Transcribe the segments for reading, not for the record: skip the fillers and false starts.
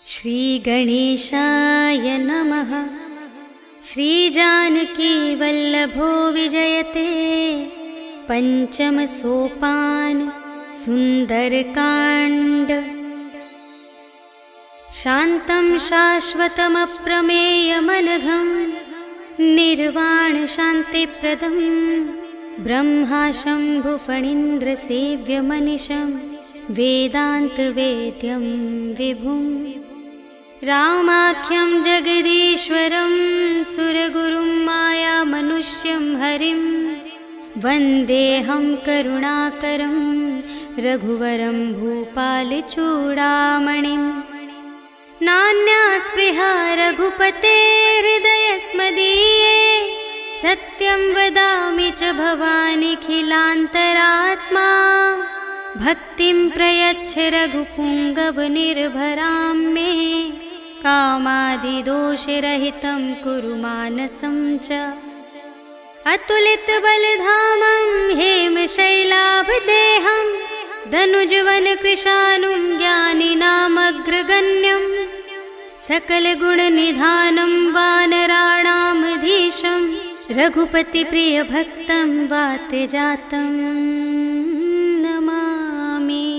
श्री गणेशाय नमः। श्री जानकी वल्लभो विजयते। पंचम सोपान सुंदरकांड। शांतं शाश्वतमप्रमेयमनघं निर्वाण शांतिप्रदं ब्रह्मा शंभु फणीन्द्र सेव्यमनिशं वेदांत वेद्यं विभुं रामाख्यं जगदीश्वरं सुरगुरुं माया मनुष्यं हरिं वन्देऽहं करुणाकरं रघुवरं भूपालचूडामणिं। नान्या स्पृहा रघुपते हृदयस्मदीये सत्यं वदामि च भवानिखिलान्तरात्मा। भक्तिं प्रयच्छ रघुपुङ्गवनिर्भरां मे कामादिदोषरहितं कुरु मानसं च। अतुलितबलधामं हेमशैलाभदेहं धनुजवनकृशानुं ज्ञानिनामग्रगण्यं सकलगुणनिधानं वानराणामधीशं रघुपतिप्रियभक्तं वातजातं नमामि।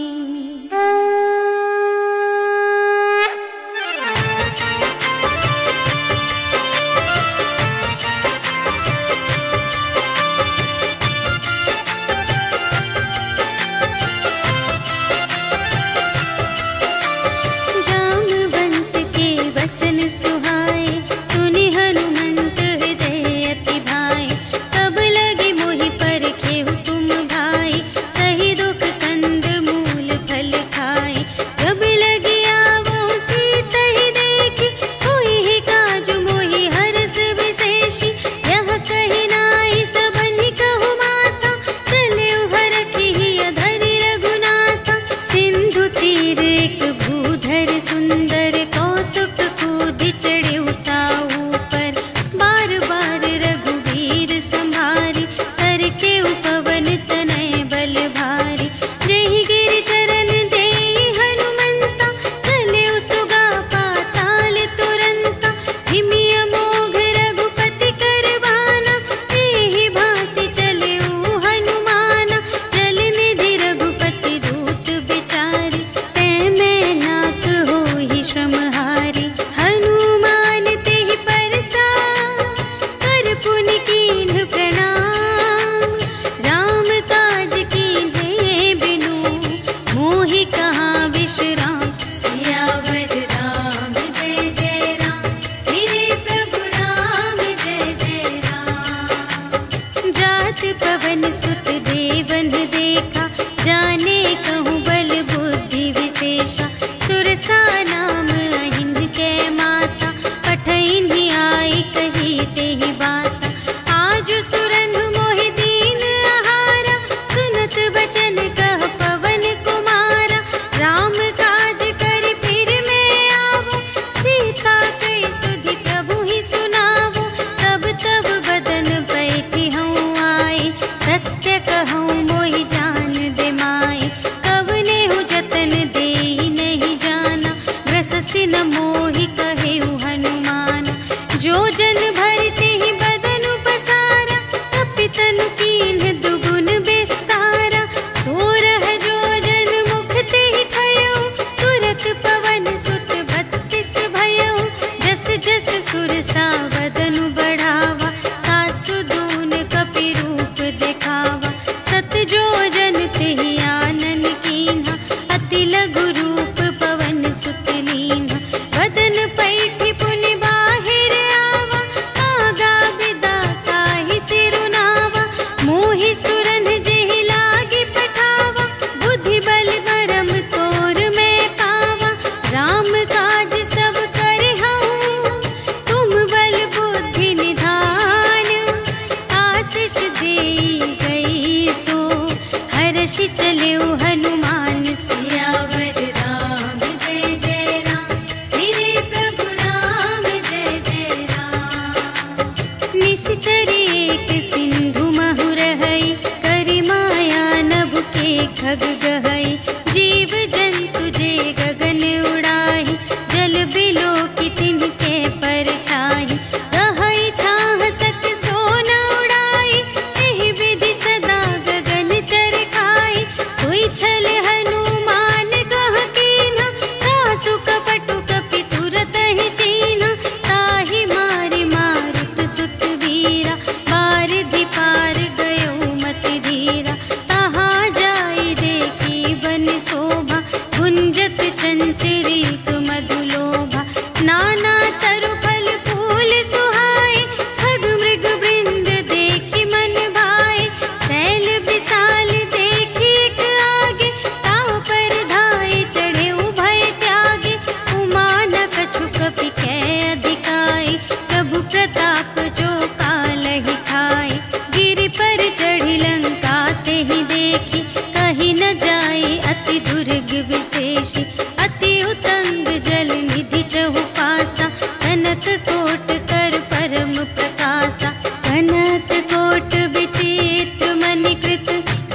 चंचरीक मधुलोभा। नाना तरु फल फूल सुहाए, खग मृग वृंद देखी मन भाए। शैल विशाल देखी एक आगे, ताव पर धाये चढ़े उभय त्यागे। उमा न कछु कपि कै अधिकाई, प्रभु प्रताप जो कालहि खाए। गिरि पर चढ़ी लंका ते ही देखी, कही न जाए अति दुर्ग विशेषी। अति उतंग जल निधि चहुपासा, कनक कोट कर परम प्रकाशा। कनक कोट विचित्र मणिकृत,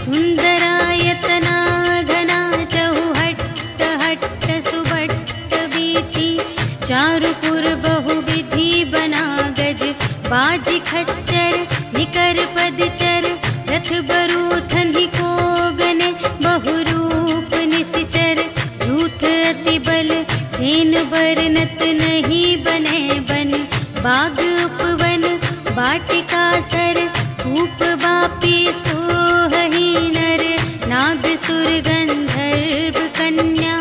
सुंदरायतना घना। चहुहट्ट हट्ट सुभट्ट बीती, चारुपुर बहुविधि बना गज। बाजी खच्चर निकर पदचर, रथ बरूथन ही को गने। बहुरूप निश्चर झूठ अति बल, सेन बरनत नहीं बने बन। बाग उपवन वाटिका सर, कूप बापी सोहहि नर। नाग सुर गंधर्व कन्या,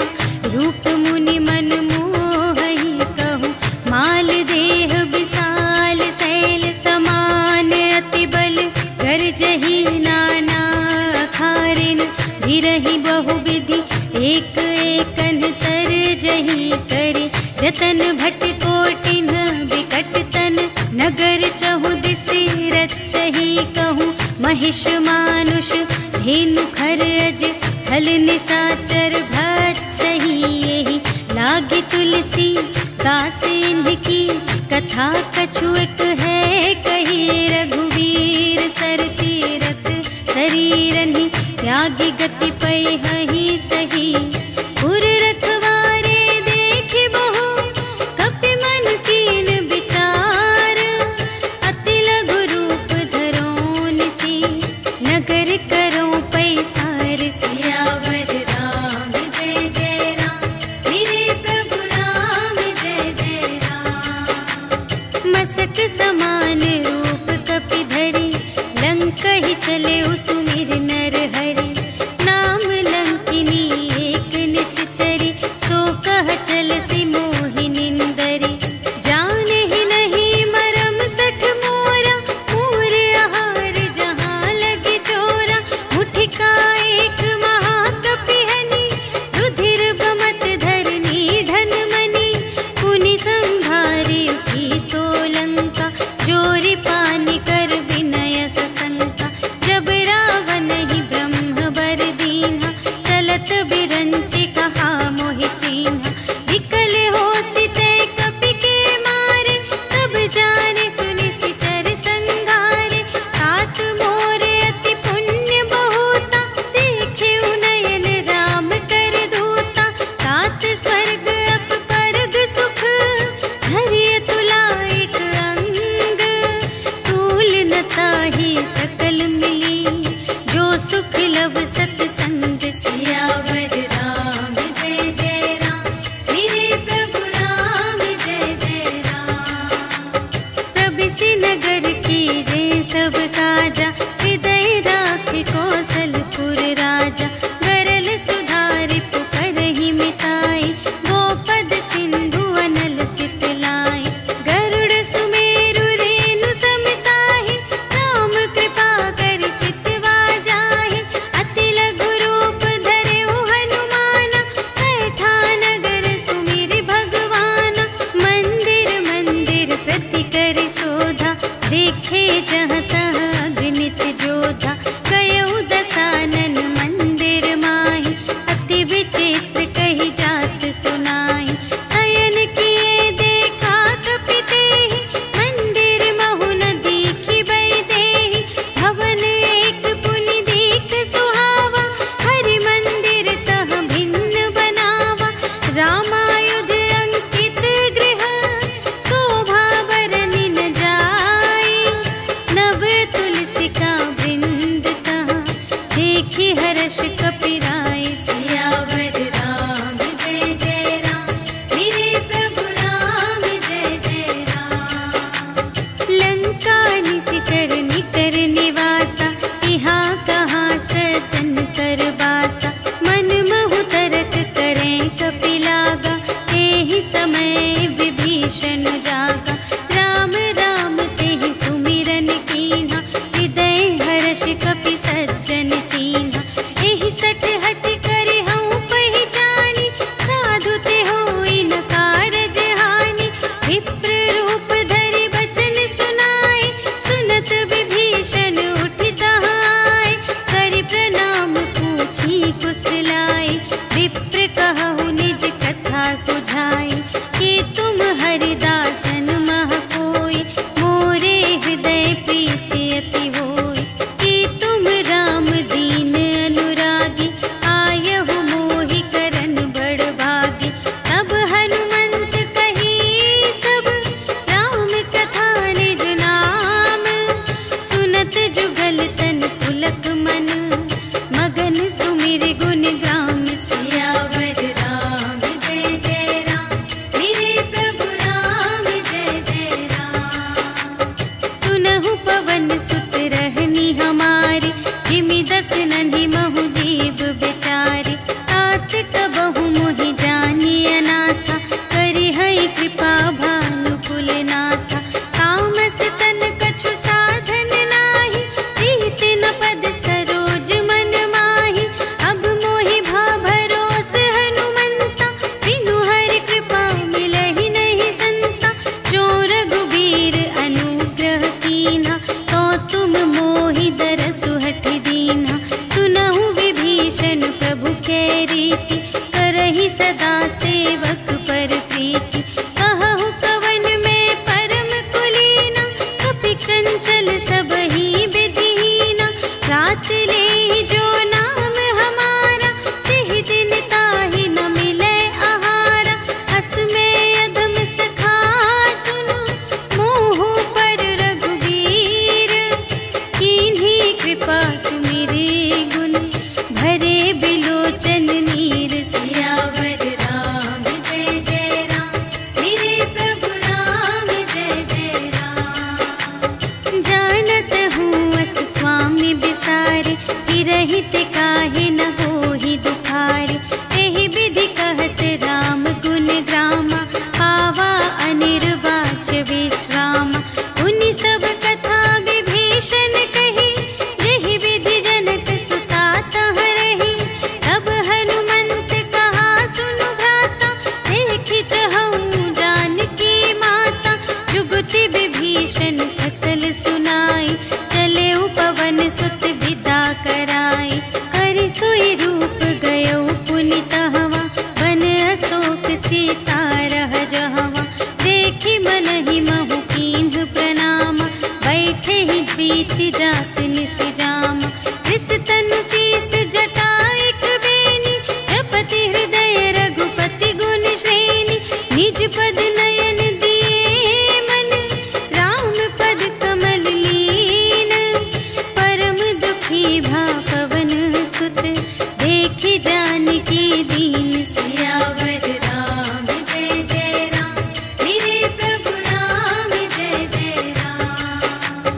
रूप मुनि मन मोहहि कहूँ। माल देह विशाल शैल समान, अति बल गर्जहि नाना अखारिन। भिरहि बहुविधि एक एकन तरजहि करे। जतन भट कोटिन विकट तन, नगर चहु दिसि रचहि कहूँ। महिष मानुष धेनु खर अज, खल निसाचर भक्षहि एहि। लागे तुलसी दास इनकी, कथा कछु एक है कही। रघुवीर सर तीरथ शरीरनि, त्यागी गति पैहि सही। पुर रखवारे देखि बहु, कपि मन कीन विचार। अति लघु रूप धरो निसी, नगर करो पैसार। सियावर राम जय जय राम, मेरे प्रभु राम जय जय राम। मसक समान रूप कपि धरि, लंक ही चले सुमिर नर हरि। नाम लंकिनी समझाए कि तुम हरिदासन मह कोई, मोरे हृदय प्रीति अति होय। कि तुम राम दीन अनुरागी, आयहु मोहि करन बड़ भागी। तब हनुमंत कही सब राम कथा निज नाम, सुनत जुगल तन पुलक मन, मगन सुमिर गुण ग्राम। सियावर राम जय जय राम, मेरे प्रभु राम जय जय राम। सुनहु पवन सुत रहनी हमारे, जिमि दस नन्हि महु जीव बिचारे। तात कबहु मोहि जानी अनाथा, करिहै कृपा भानु कुलनाथा। तामस तन कछु साधन नाही, प्रीति न पद सरोज मन माही। अब मोहि भा भरोस हनुमंता, बिनु हरि कृपा मिलहि नहीं संता। जो रघुबीर अनुग्रह कीन्हा, तो तुम मोहि दरसु हठि दीन्हा। सुनहु विभीषण प्रभु कै रीति, करहि सदा सेवक पर प्रीति। कहहु कवन में परम कुलीना, कपि चंचल सबहि विधिहीना। रात लेहि जो नाम हमारा, तिहि दिन ताहि न मिलै आहारा। अस में अधम सखा सुनो, मोहु पर रघुबीर। कीन्ही कृपा सुमिरि गुण, भरे बिलोचन नीर। सियावर राम जय जय राम, मेरे प्रभु राम जय जय राम। जानत हूँ अस स्वामी बिसारे, हिरहित काहे न होहि दुखारे। एहि विधि कहत राम गुण ग्रामा, पावा अनिर्वाच विश्रामा। उनि सब कथा विभीषण कही, जेहि विधि जनक सुता तह रही। तब हनुमंत कहा सुनु भ्राता, देखि चहऊँ जानकी माता। जुगति विभीषण सकल सुनाई, चले पवन सुत विदा कराई। करि सोई रूप गयो पुनि तहवा, वन अशोक सीता रह जहवा। देखि मनहि महु कीन्ह प्रणामा, बैठे ही प्रीति जात निस जामा। रिस तनु शीस जटा एक बेनी, जपति हृदय रघुपति गुण श्रेणी। निज पद नयन दिए मन, राम पद कमल लीन। परम दुखी भा पवन सुत, देखि जानकी दीन। सियावर राम जय जय राम, मेरे प्रभु राम जय जय राम।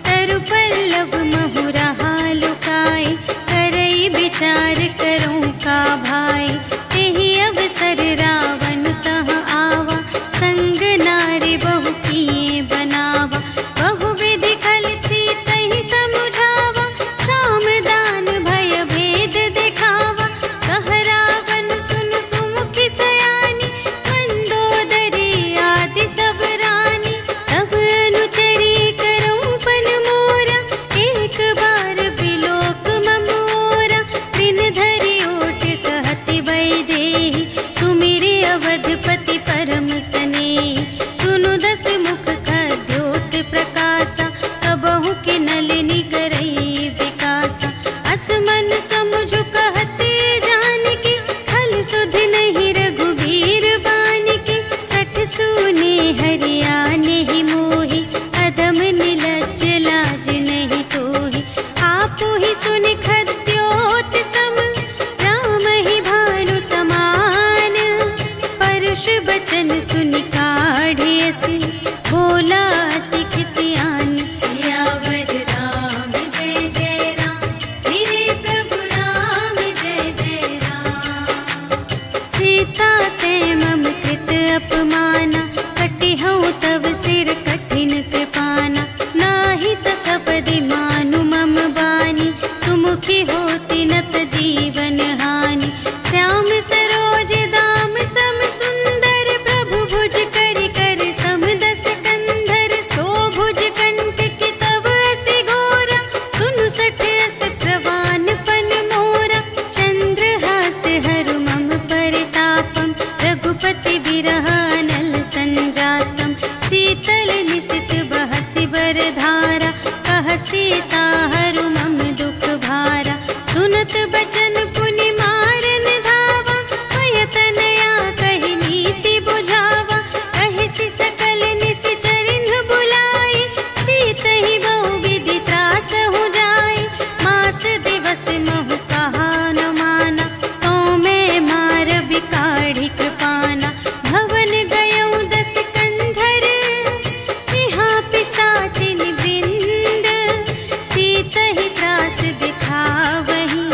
तरु पल्लव महु रहा लुकाई, करई विचार करूँ का भाई। तेहि अवसर रावण तह आवा, संग नारी बहु किए बनावा। बहु विधि खल थी तहि समुझावा, साम दान भय भेद दिखावा। कह रावण सुन सुमुखि सयानी, मंदोदरी आदि सब रानी। तब अनुचरी करऊँ पन मोरा, एक बार बिलोक ममोरा। दिन धरि ओट कहति वैदेही, सुमिरि अवधपति परम स्नेही। सुनु दस मुख खद्योत प्रकाशा, कबहु के नलिनी करई विकासा। अस मन समुझु कहते जानकी, खल सुध नहीं रघुबीर बानिकी। सठ सूने हरियाने ही मोहि, अधम निलज्ज लाज नहीं तोहि। आपु ही सुनि खद्योत सम, राम ही भानु समान। परुष बचन सुनि काढ़िय से, बोला अति खिसियान। सियावर राम जय जय राम, मेरे प्रभु राम जय जय राम। सीता ते मम कृत अपमाना, कटिहऊँ तव सिर कठिन कृपाना। नाही त सपदि मानु मम बानी, सुमुखी होती नत जीवन हानि। श्याम सरोज दाम सम सुंदर, प्रभु विरह अनल संजातम। शीतल निशित बहसि बरधारा, कह सीता हरु मम दुख भारा। सुनत बचन पुनि मारन धावा, भयतनया कहि नीति बुझावा। कहि सकल निश्चरिन बुलाई, सीतहि बहु विधि त्रास हो जाई। मास दिवस महु कहा न माना, तो मैं मार बिकाढ़ी कृपाना। भवन गयौ 10 कंधर, यहाँ पिसाचिन वृंद। सीतहि त्रास दिखावहि,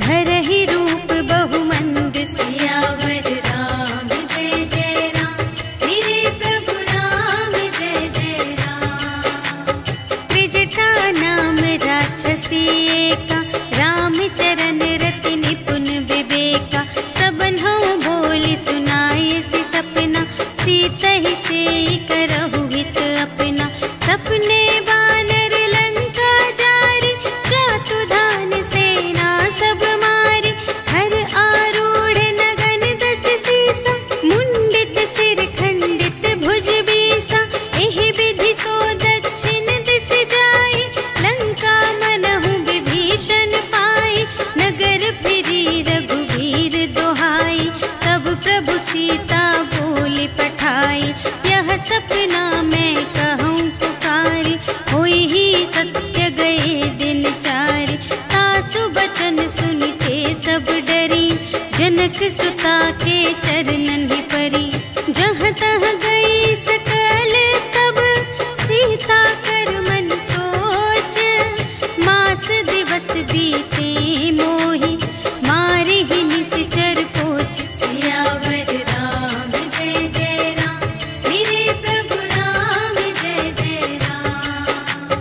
धरहि रूप बहुमंद। सियावर राम जय जय राम, मेरे प्रभु राम जय जय राम। त्रिजटा नाम राक्षसी एका, रामचरण रति निपुण विवेका। सबन्हु बोली सुनाए सि सपना, सीतहि सेई करहु हित अपना। सपने बानर लंका जारी, जातु धान सेना सब मारी। हर आरूढ़ नगन 10 सीसा, मुंडित सिर खंडित भुज बीसा। एहि विधि सो दक्षिण दिस जाई, लंका मनहु विभीषण पाई। नगर फिरी रघुवीर दोहाई, तब प्रभु सीता बोली पठाई। यह सपना मैं कहूँ पुकारी, होई ही सत्य गए दिन चारि। तासु बचन सुनिते सब डरी, जनक सुता के चरणन ही परी। जहाँ तहाँ गई सकल तब, सीता कर मन सोच। मास दिवस बीते मोहि, मारे ही निश्चर पोछ। सियावर राम जय जय राम, मेरे प्रभु राम जय जय राम।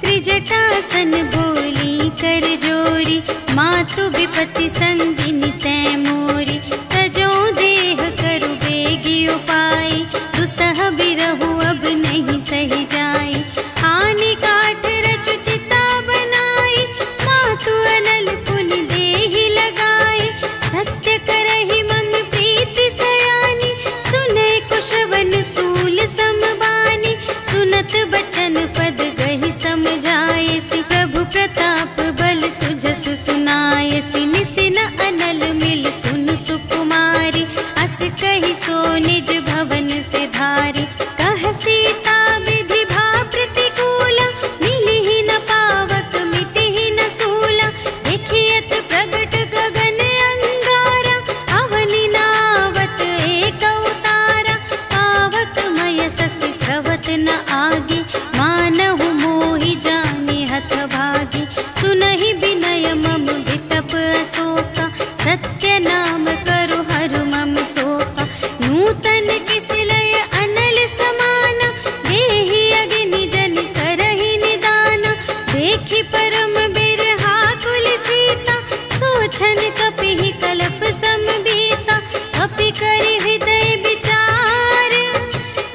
त्रिजटासन बोली कर जोरी, मातु विपति संगिनी तै मोरी। तजो देह करु बेगी उपाय, दुसह बिरहु अब नहीं सही जाई। आने काठ रचु चिता बनाई, मातु अनल पुनि देहि लगाई। सत्य करहि मम प्रीति सयानी, सुनै कुशवन सूल समबानी। सुनत बचन पद गहि समझायसि, प्रभु प्रताप बल सुजसु सुनायसि। निसिन अनल मिल सुन सुकुमारी, अस कहि सो निज भवन से धारी। कह सीता विधि भा प्रतिकूला, मिलिहि न पावक मिटिहि न सूला। देखियत प्रगट गगन अंगारा, अवनि नावत एक अवतारा। पावक मय ससि स्रवत न आगे, मानहु मोहि जानि हथ भागी। सुनहि विनय मम विटप अशोका, सत्य नाम करु हरु मम शोका। नूतन किसलय अनल समाना, देहि अग्नि जन करहि निदाना। देखि परम बिरहा कुल सीता, सोचन कपिहि कल्प समबीता। कपि करि हृदय विचार,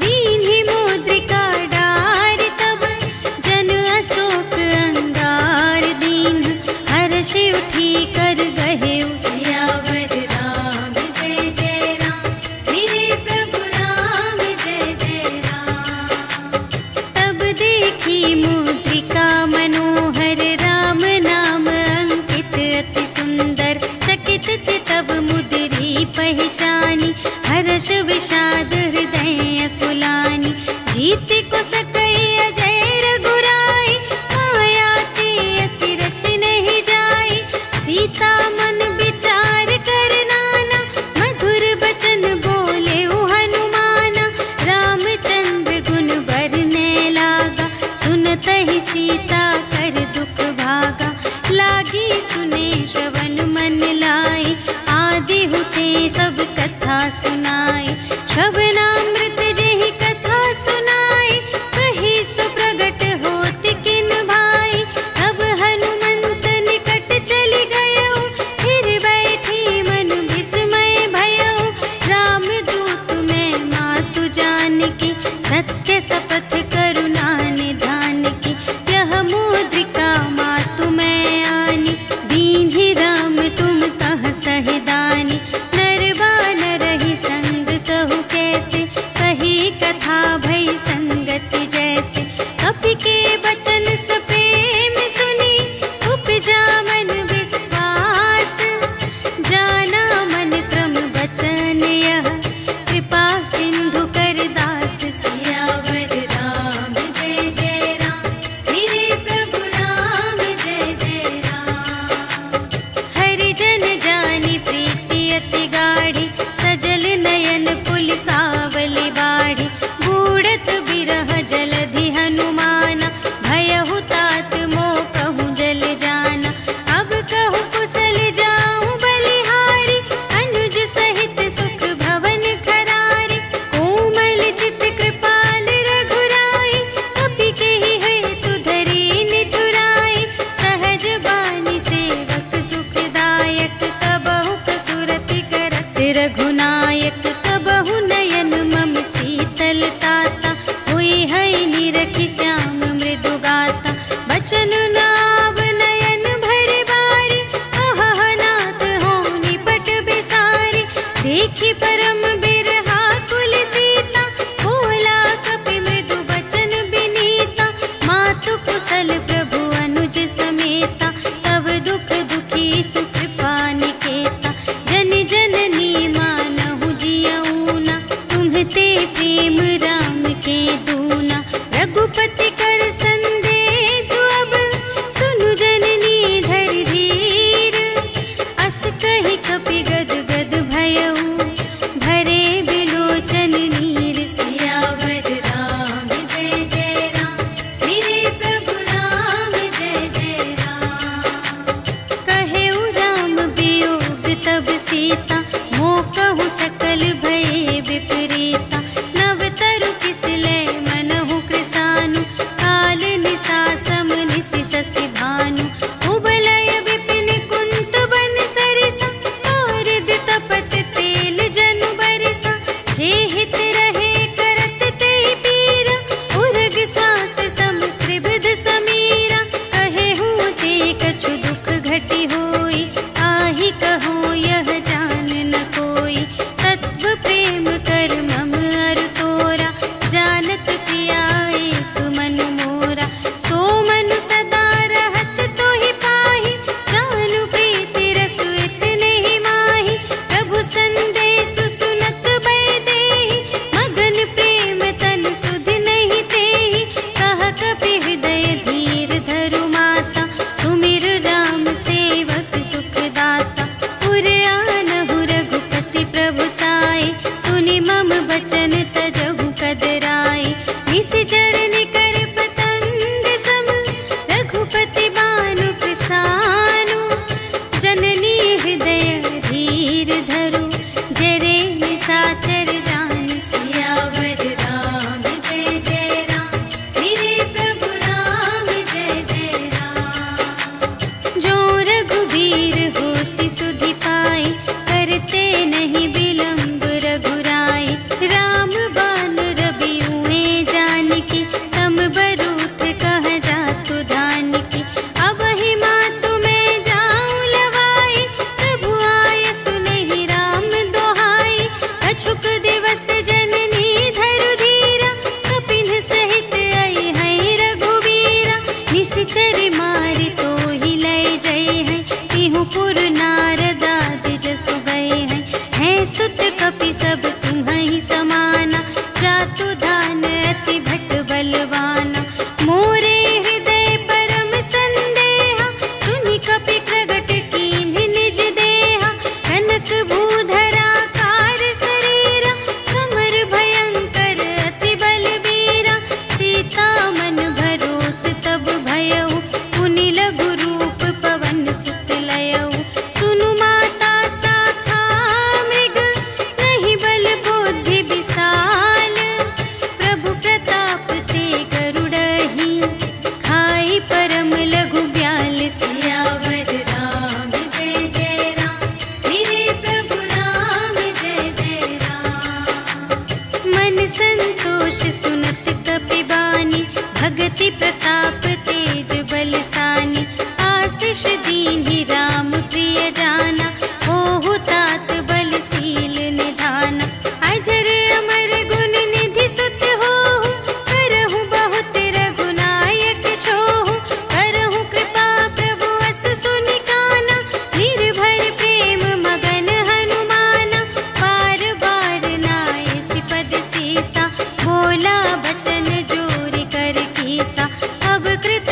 दीन्हि मुद्रिका डारि। तब जन अशोक अंगार दीन, हर्षि उठी कर गहेउ। सियावर राम जय जय राम, मेरे प्रभु राम जय जय राम। तब देखी मुद्रिका मनोहर, राम नाम अंकित अति सुंदर। चकित चितव मुद्री पहचानी, हर्ष विषाद हृदय कुलानी। जीति को सकई अजय रघुराई, माया ते असि रच नहीं जाई। सीता मन विचार कर नाना, मधुर बचन बोले हनुमाना। रामचंद्र गुण बरने लागा, सुनतहि सीता कर दुख भागा। लागी सुने श्रवण मन लाई, आदि हुते सब कथा सुनाई। श्रवणामृत जेहि कथा सुनाई, कही सुप्रगट होत किन भाई। तब हनुमंत निकट चली गयो, फिर बैठी मन विस्मय भयो। रामदूत मैं मातु जानकी, सत्य शपथ करुणा निधान की। यह मुद्रिका मातु मैं आनी, दीन्हि राम तुम कह सहिदानी। नर बानर ही संग कहु के, प्रेम राम के दूना। रघुपति कर संदेश अब सुनु जननी धर धीर। अस कहि कपि गद गद भयउ भरे बिलोचन नीर। सियावर राम जय जय राम मेरे प्रभु राम जय जय राम। कहेउ राम वियोग तब सीता मोकहु सकल भये विपरीता। नव तरु किस लय मनहु कृसानु काल निसा सम निसि ससि भानु। उबलय विपिन कुंत बन सरिसा पारद तपत तेल जनु बरिसा। जे हित रहे करत तेहि पीरा उरग श्वास सम त्रिविध समीरा। कहेहु ते कछु दुख घटी होई आहि कहो यह जान न कोई। तत्व प्रेम कर मम अरु तोरा जानत किया एक मन मोरा। सो मनु सदा रहत तोहि पाहि जानु प्रीति रसु इतने ही माहि। प्रभु संदेश सुनत बै देहि मगन प्रेम तन सुध नहीं तेहि। कह कपि हृदय धीर धरु माता सुमिर राम सेवक सुख दाता। पुर आनहु रघुपति प्रभुताय सुनि मम बचन तजहु कदराय। निशिचर निकर पतंग सम रघुपति बानु प्रसानु। जननी हृदय धीर धरु जरे निशाचर जान। सियावर राम जय जय राम मेरे प्रभु राम जय जय राम। जो रघुबीर होति सुधि पाई करते नहीं विलंब रघुराई। राम बान रबियुए जानकी तम बरूथ कह जातु धानकी। अब ही मातु मैं जाऊं लवाई प्रभु आय सुनहि राम दोहाई। अछुक दिवस जननी धरु धीरा कपिन सहित आई है रघुबीरा। निशिचर मारि तोहि लय जय है तिहु पुर नारद आदि जसु गए हैं सुत कपि सब तुम्हि समाना। जातु धान अति भट बलवाना मोरे हृदय परम संदेहा। सुनि कपि प्रगट कीन्ह निज देहा कनक भूधरा कार शरीरा। समर भयंकर अति बलबीरा सीता मन भरोस तब भयउ। पुनि लघु रूप पवन सुत लयउ। सुनु माता शाखा मृग नहीं बल बुद्धि विशाल। प्रभु प्रताप ते गरुड़हि खाई परम लघु ब्याल। सियावर राम जय जय राम मेरे प्रभु राम जय जय राम। मन संतोष सुनत कपि बानी भगति प्रताप तेज बलसानी। आशीष दीन्हि राम प्रिय जाना ओहु तात बलशील निधाना। अजर अमर गुण निधि सुत होहु करहु बहुत रघुनायक छोहु। करहु कृपा प्रभु अस सुनि काना निर्भर प्रेम मगन हनुमाना। बार बार नायसि पद सीसा बोला बचन जोरि कर कीसा। अब कृत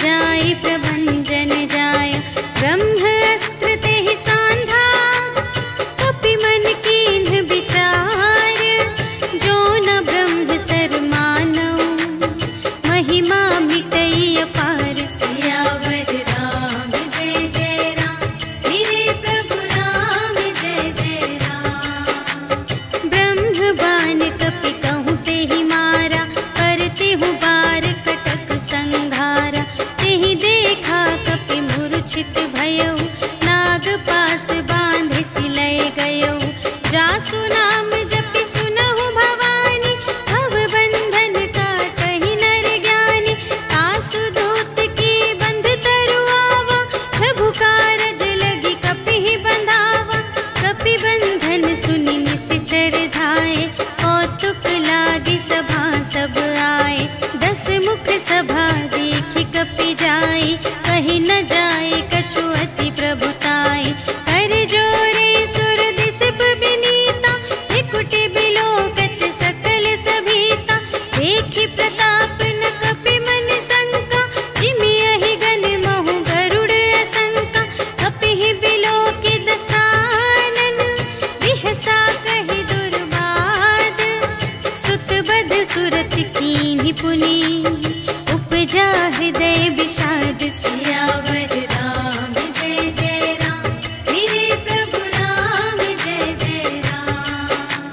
जाय प्रभंजन जाय। ब्रह्म अस्त्र तेहि सांधा कपि मन कीन्ह विचार। जो न ब्रह्म सर मानव महिमा मिटई अपार। सियावर राम जय जय राम मेरे प्रभु राम जय जय राम। ब्रह्म बाण कपि कहूँ तेहि मारा करते हूँ बार कटक संघारा। तेहि देखा कपि मूर्छित भयउ नाग पास बांधे सिलय गयउ। जासु नाम जपि सुनहु भवानी भव बंधन काटहि नर ज्ञानी। आसु दूत की बंध तरुआवा प्रभु कारज लगी कपि बंधावा। कपि बंधन सुनि निश्चर धाये कौतुक लागी सभा सब आए। 10 मुख सभा देखि कपि जाय कहि न जाय कछु अति प्रभुताई। कर जोरे सुर दिसप बिनीता त्रिकुटि बिलोकत सकल सभीता। देखि प्रताप न कपि मन शंका जिमि अहि गन महु गरुड़ असंका। कपि बिलोकि दसानन बिहसा कहि दुर्बाद। सुत बध सुरत कीन्हि पुनि उपजा हृदय विषाद। सियावर राम जय जय राम मेरे प्रभु राम जय जय राम।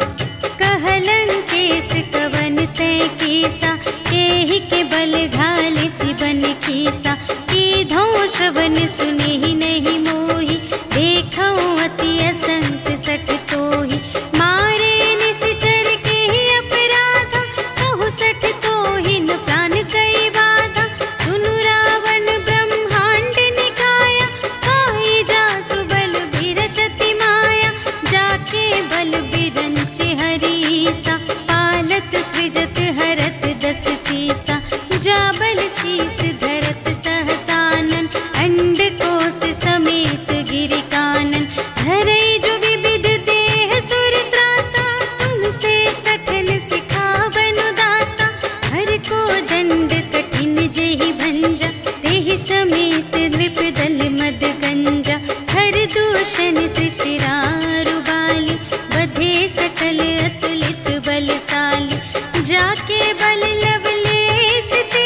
कहलन केस कवन तै कीसा केहि के बल घाले सिबन कीसा। कीधो श्रवण सुनेहि नहीं मोहि देखऊँ अति असंत सठ तोहि। मारे निश्चर केहि अपराधा कहु सठ तोहि न प्राण कई बाधा। सुनु रावण ब्रह्मांड निकाया काई जासु बल बिरचति माया। जाके बल बिरंचि हरीसा पालत सृजत हरत 10 सीसा। जा बल शीस धरत सहसानन अंड कोश समेत गिरि कानन। धरई जो विविध देह सुर त्राता तुमसे सठन सिखावनु दाता। हर को दंड कठिन जेहि भंजा तेहि समेत नृप दल मद गंजा। हर दूषण त्रिशिरारु बाली बधे सकल अतुलित बलशाली। जाके बल लवलेश ते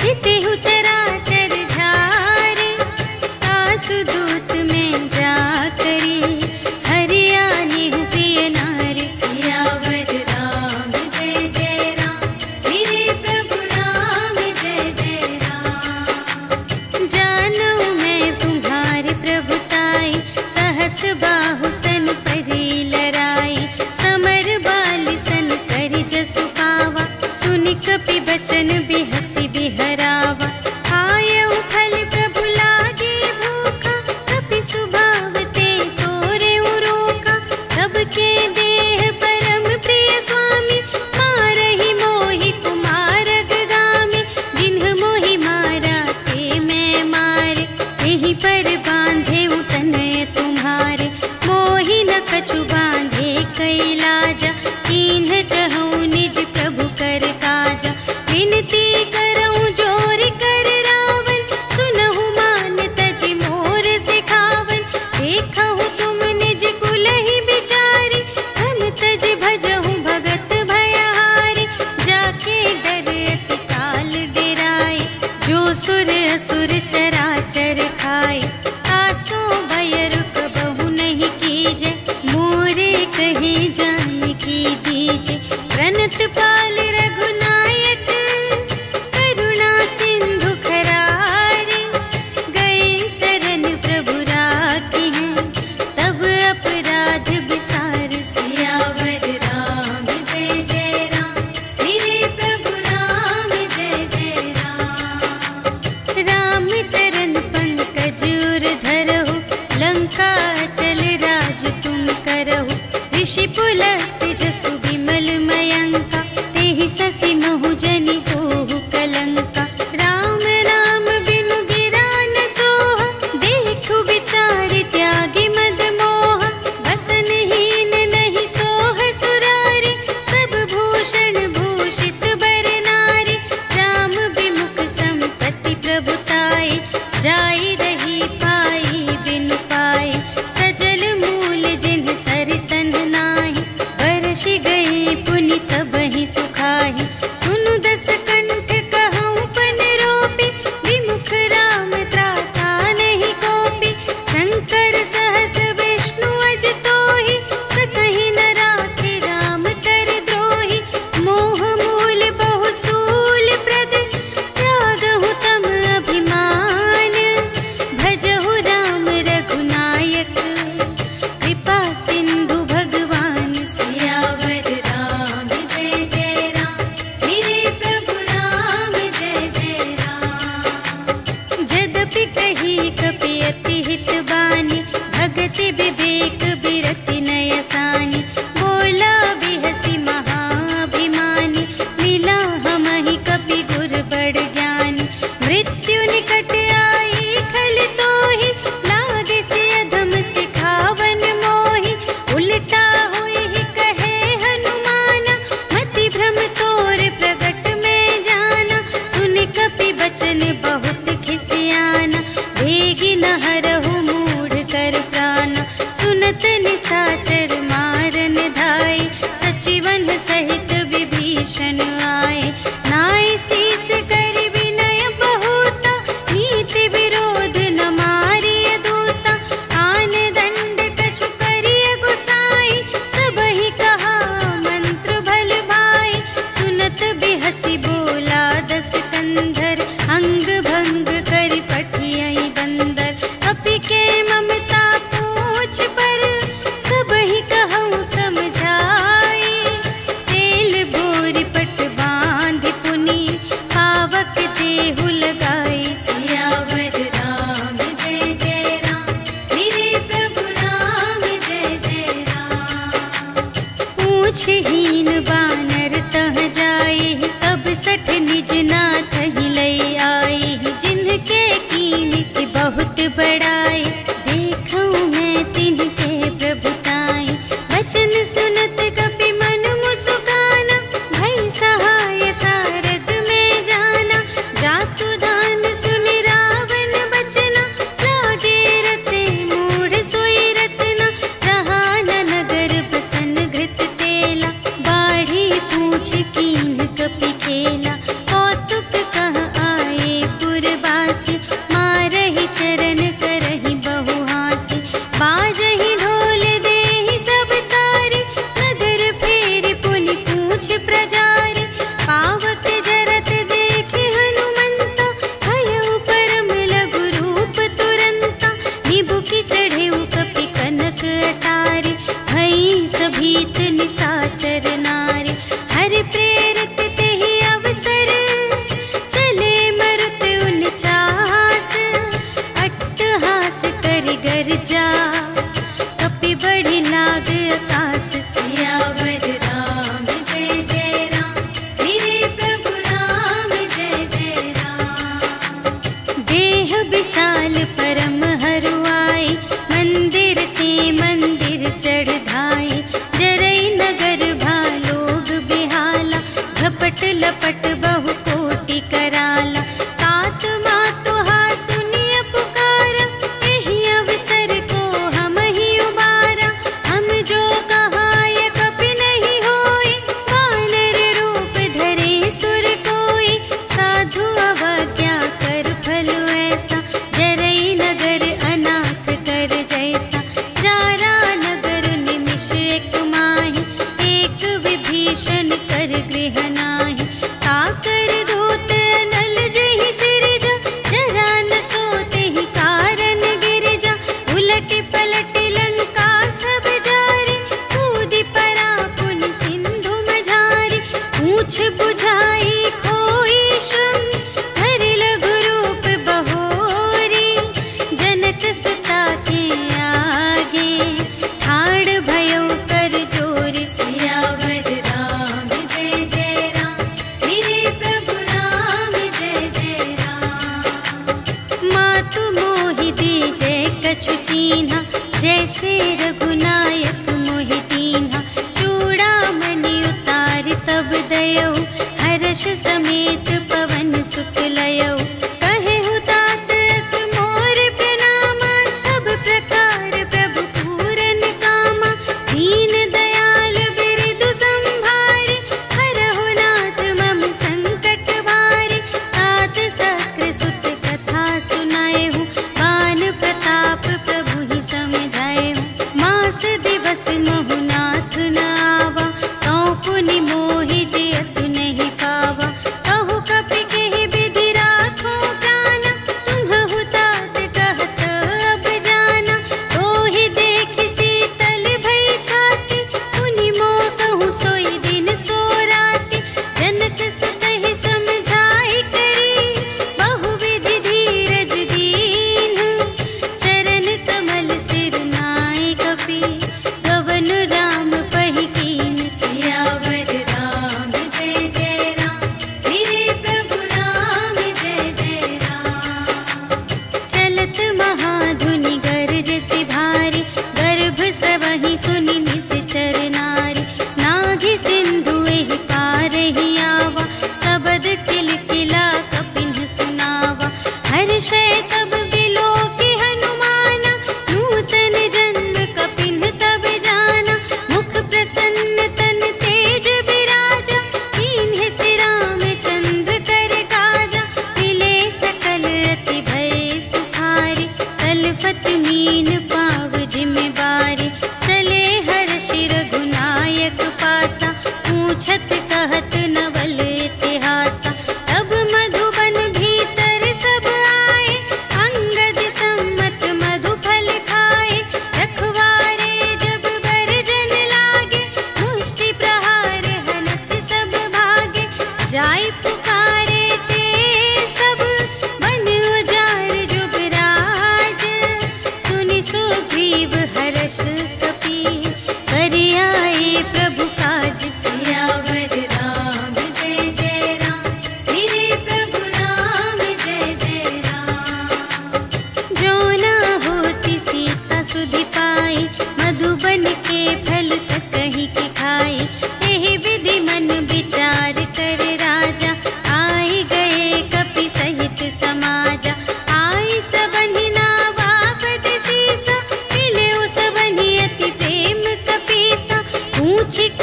जितेहु चराचर झारे। आसु दूत में जा करी हरियाणेहु प्रिय नारी। सियावर राम जय जय राम मेरे प्रभु राम जय जय राम। जानऊ मैं तुम्हारी प्रभुताई सहस बाहु सन परी लराई। समर बाली सन करि जसु पावा सुनि कपि बचन बिहसि बिहरावा। आयऊ फल प्रभु लागे भूखा कपि सुभाव ते तोरेउ रोका। सबके देह परम प्रिय स्वामी मारहि मोहि कुमार गगामी। जिन्ह मोहि मारा ते मैं मारे यहीं पर बांधे तनय तुम्हारे। मोहि न कछु बांधे कैलाजा कीन्ह चहूँ निज प्रभु कर काजा। विनती करऊँ जोर कर रावण सुनहु मान तजि मोर सिखावन। देखहु तुम निज कुलहि बिचारी धन तजि भजहु भगत भयहारी। जाके डर अति काल डेराए जो सुर असुर चराचर खाए। आसो भय रुक बहु नहीं कीजे मोरे कहे जाने की दीजे। प्रणत पाल रघुनायक करुणा सिंधु खरारे। गए शरण प्रभु राखी हैं तब अपराध बिसार। सियावर राम जय जय राम मेरे प्रभु राम जय जय राम। राम चरण पंकज उर धरहु लंका चल राज तुम करहु। ऋषि पुलस्त्य जसु विमल मयंका तेहि ससि महु जनि होहु कलंका। राम नाम बिनु गिरा न सोहा देखु विचार त्यागी मद मोहा। बसनहीन नहीं सोह सुरारी सब भूषण भूषित बर नारी। राम विमुख संपत्ति प्रभु सहित विभीषण आए। नाय शीस कर विनय बहुता, नीति विरोध न मारिय दूता। आन दंड कछु करिय गुसाई, सबहि कहा मंत्र भल भाई। सुनत बिहसी बोला दस कंधर, अंग भंग करि पठियहि बंदर। अपि के ममता पूछ पर, सबहि कहूँ समझाई। तेल बोरि पट बांधि पुनि, पावक देहु लगाई। सियावर राम जय जय राम, मेरे प्रभु राम जय जय राम। पूछहीन बानर तह जाई, तब सठ निज नाथ ही लई आई। जिनके कीन्हि बहुत बड़ाई, देखूं मैं तिनके प्रभुताई। वचन सुनत कपि मन मुस्काना, भई सहाय सारद में जाना। जातु दान सुनि रावण बचना, लागे रचे मूढ़ सोई रचना। रहा न नगर बसन घृत तेला, बाढ़ी पूछ कीन्ह कपि खेला। कौतुक कह आए पुरवासी, मारहि चरण करहि बहु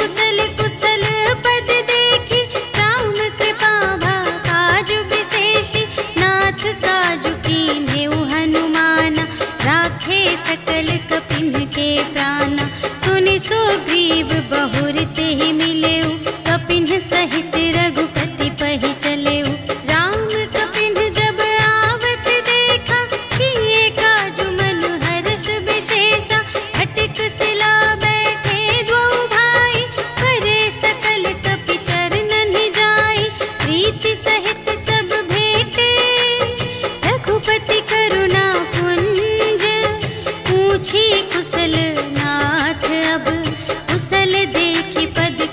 कुशल कुशल पद देखी, राम कृपा भा काजु विशेषी। नाथ काजु कीन्हेउ हनुमाना, राखे सकल कपिन के प्राणा। सुनि सुग्रीव बहुर तेहि मिलेउ, कपिन सहित रघुपति पहि चलेउ। राम कपिन जब आवत देखा, किए काजु मनु हर्ष विशेषा। अटक सिला बैठे द्वौ भाई, करे सकल कपि चरणन जाई। प्रीति सहित सब भेटे, रघुपति करुणा पुंज। पूछी कुशल नाथ अब, कुशल देखी पद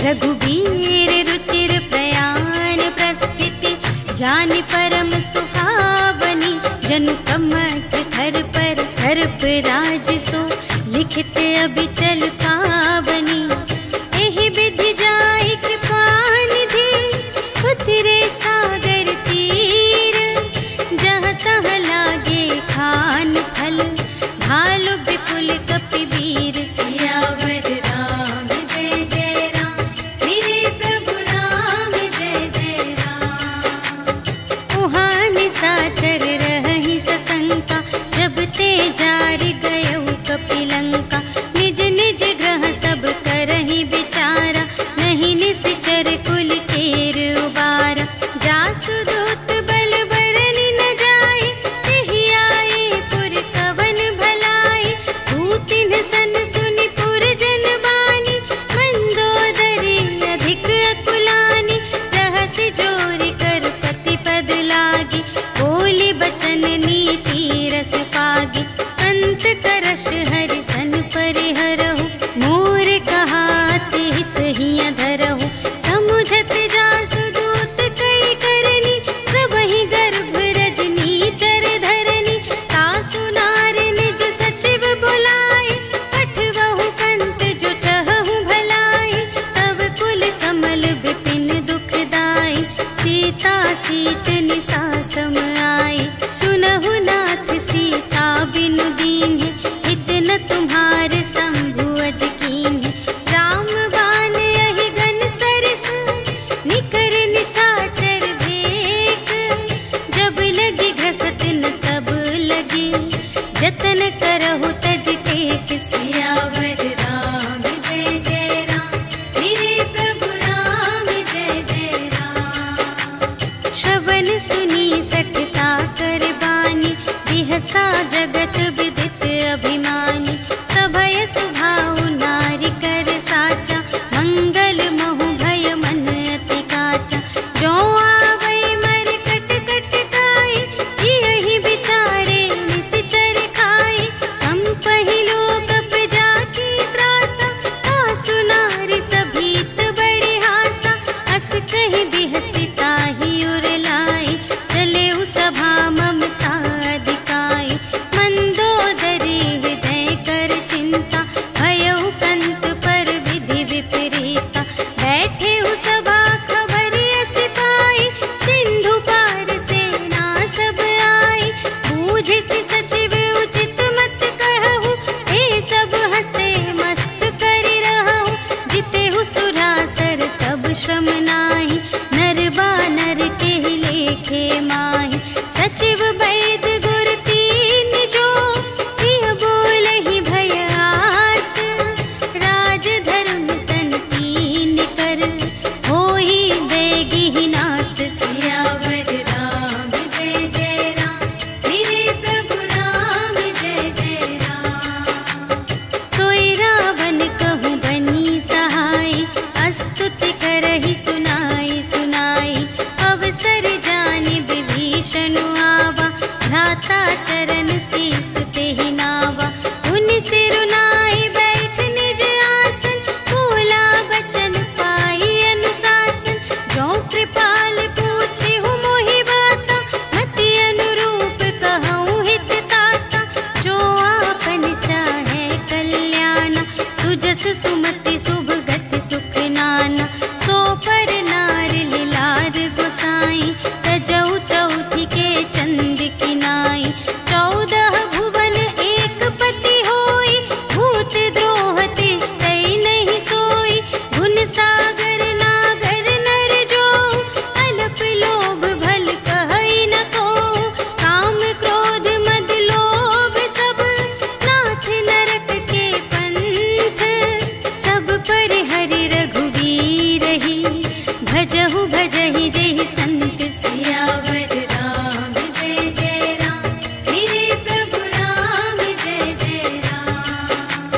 रघुबीर रुचिर प्रयाण प्रस्थिति जानि परम सुहावनी। जनु कमठ धर पर सर्प राज सो लिखित अबिचल पावनी। एहि विधि जाहि कृपा निधि उतरे सागर तीर। जहाँ तहाँ लागे खान फल भालु विपुल कपिवीर। सियावर राम जय जय राम मेरे प्रभु राम जय जय राम। उहाँ निशाचर रहहि सशंका जब ते जार गयउ कपिलंका। निज निज ग्रह सब करहि विचारा नहीं निश्चर कुल केर उबारा। जासु दूत बल बरनि न जाए तेहि आए पुर कवन भलाए। भूतिन सन सुनि पुर जन बानी मंदोदरी अधिक अकुलानी। रहसि जोरि कर पति पद लागी बोली बचन नीति रस पागी। अंत करश हरि सन परिहरहु मोर कहात हित हिय धरहु। समुझत जासु दूत कई करनी सबहि गर्भ रजनी चर धरनी। तासु नार निज सचिव बुलाए पठवहु कंत जो चहहु भलाए। तब कुल कमल विपिन दुखदाई सीता सीत निसा सम आई। सुनहु नाथ सीता बिनु दीन्हि हित न तुम्हारे शंभु अज कीन्हि। राम बाण यहि गन सरस निकर निशाचर भेक। जब लगी घसत न तब लगी जतन करहु तज टेक। सियावर राम जय जय राम मेरे प्रभु राम जय जय राम। श्रवण सुनी सठता कर बानी बिहसा जगत विदित अभिमानी। सभय सुभाउ नारी कर साचा मंगल महु भय मन अति काचा। जो आवै मर कट कट खाए जियहि बिचारे निश्चर खाए। हम पहिलो कप जाकी त्रासा तासु नारी सभीत बड़े हासा। हस कहि बिहसी ताहि उर लाई चलेउ सभा ममता अधिकाई। मंदोदरी हृदय कर चिंता भयउ कंत पर विधि विपरीता। बैठे हु सभा खबर अस पाई सिंधु पार सेना सब आई। बूझिसि सचिव उचित मत कहु ए सब हसे मस्त करि रहु। जितेहु सुरासर तब श्रम नाही नर बानर केहि लेखे माहि। सचिव वैद गुर तीन जो प्रिय बोलहि भय आस। राज धर्म तन कीन कर होहि बेगी नास। सियावर राम जय जय राम मेरे प्रभु राम जय जय राम। सोई रावण कहूँ बनी सहाय अस्तुति करहि सुनाई सुनाई। अवसर जानि विभीषण आवा भ्राता चरण शीस तेहि नावा। उनि सिरुनाई बैठ निज आसन बोला बचन पाई अनुशासन। जो कृपाल पूछेहु मोहि बाता मति अनुरूप कहूँ हित ताता। जो आपन चाहे कल्याण सुजस सुमति शुभ गति सुख नाना। सो पर नार लिलार गोसाई तजौ चौथी के चंद किनाई। 14 भुवन एक पति होई भूत द्रोह तिष्ठै नहीं सोई। गुण सागर नागर नर जो अल्प लोभ भल कहै न को। काम क्रोध मद लोभ सब नाथ नरक के पंथ। सब पर हरि रघुवीर ही भजहु भजहि जेहि संत। सियावर राम जय जय राम मेरे प्रभु राम जय जय राम।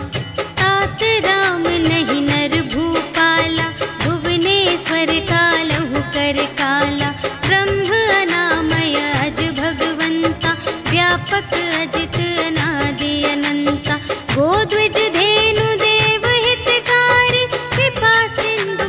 तात राम नहीं नर भूपाला भुवनेश्वर कालहु कर काला। ब्रह्म अनामय अज भगवंता व्यापक अजित अनादि अनंता। गोद्विज धेनु देव हितकारी कृपा सिंधु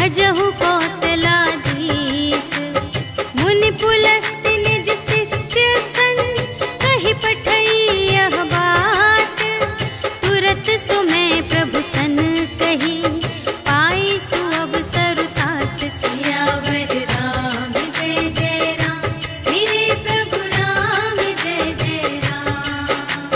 भजहु कौशलाधीश। मुनि पुलस्त्य निज शिष्य संग, कहि पठई यह बात। तुरत सुमय प्रभु सन कही, पाई सुअवसर तात। सियावर राम जय जय राम, मेरे प्रभु राम जय जय राम।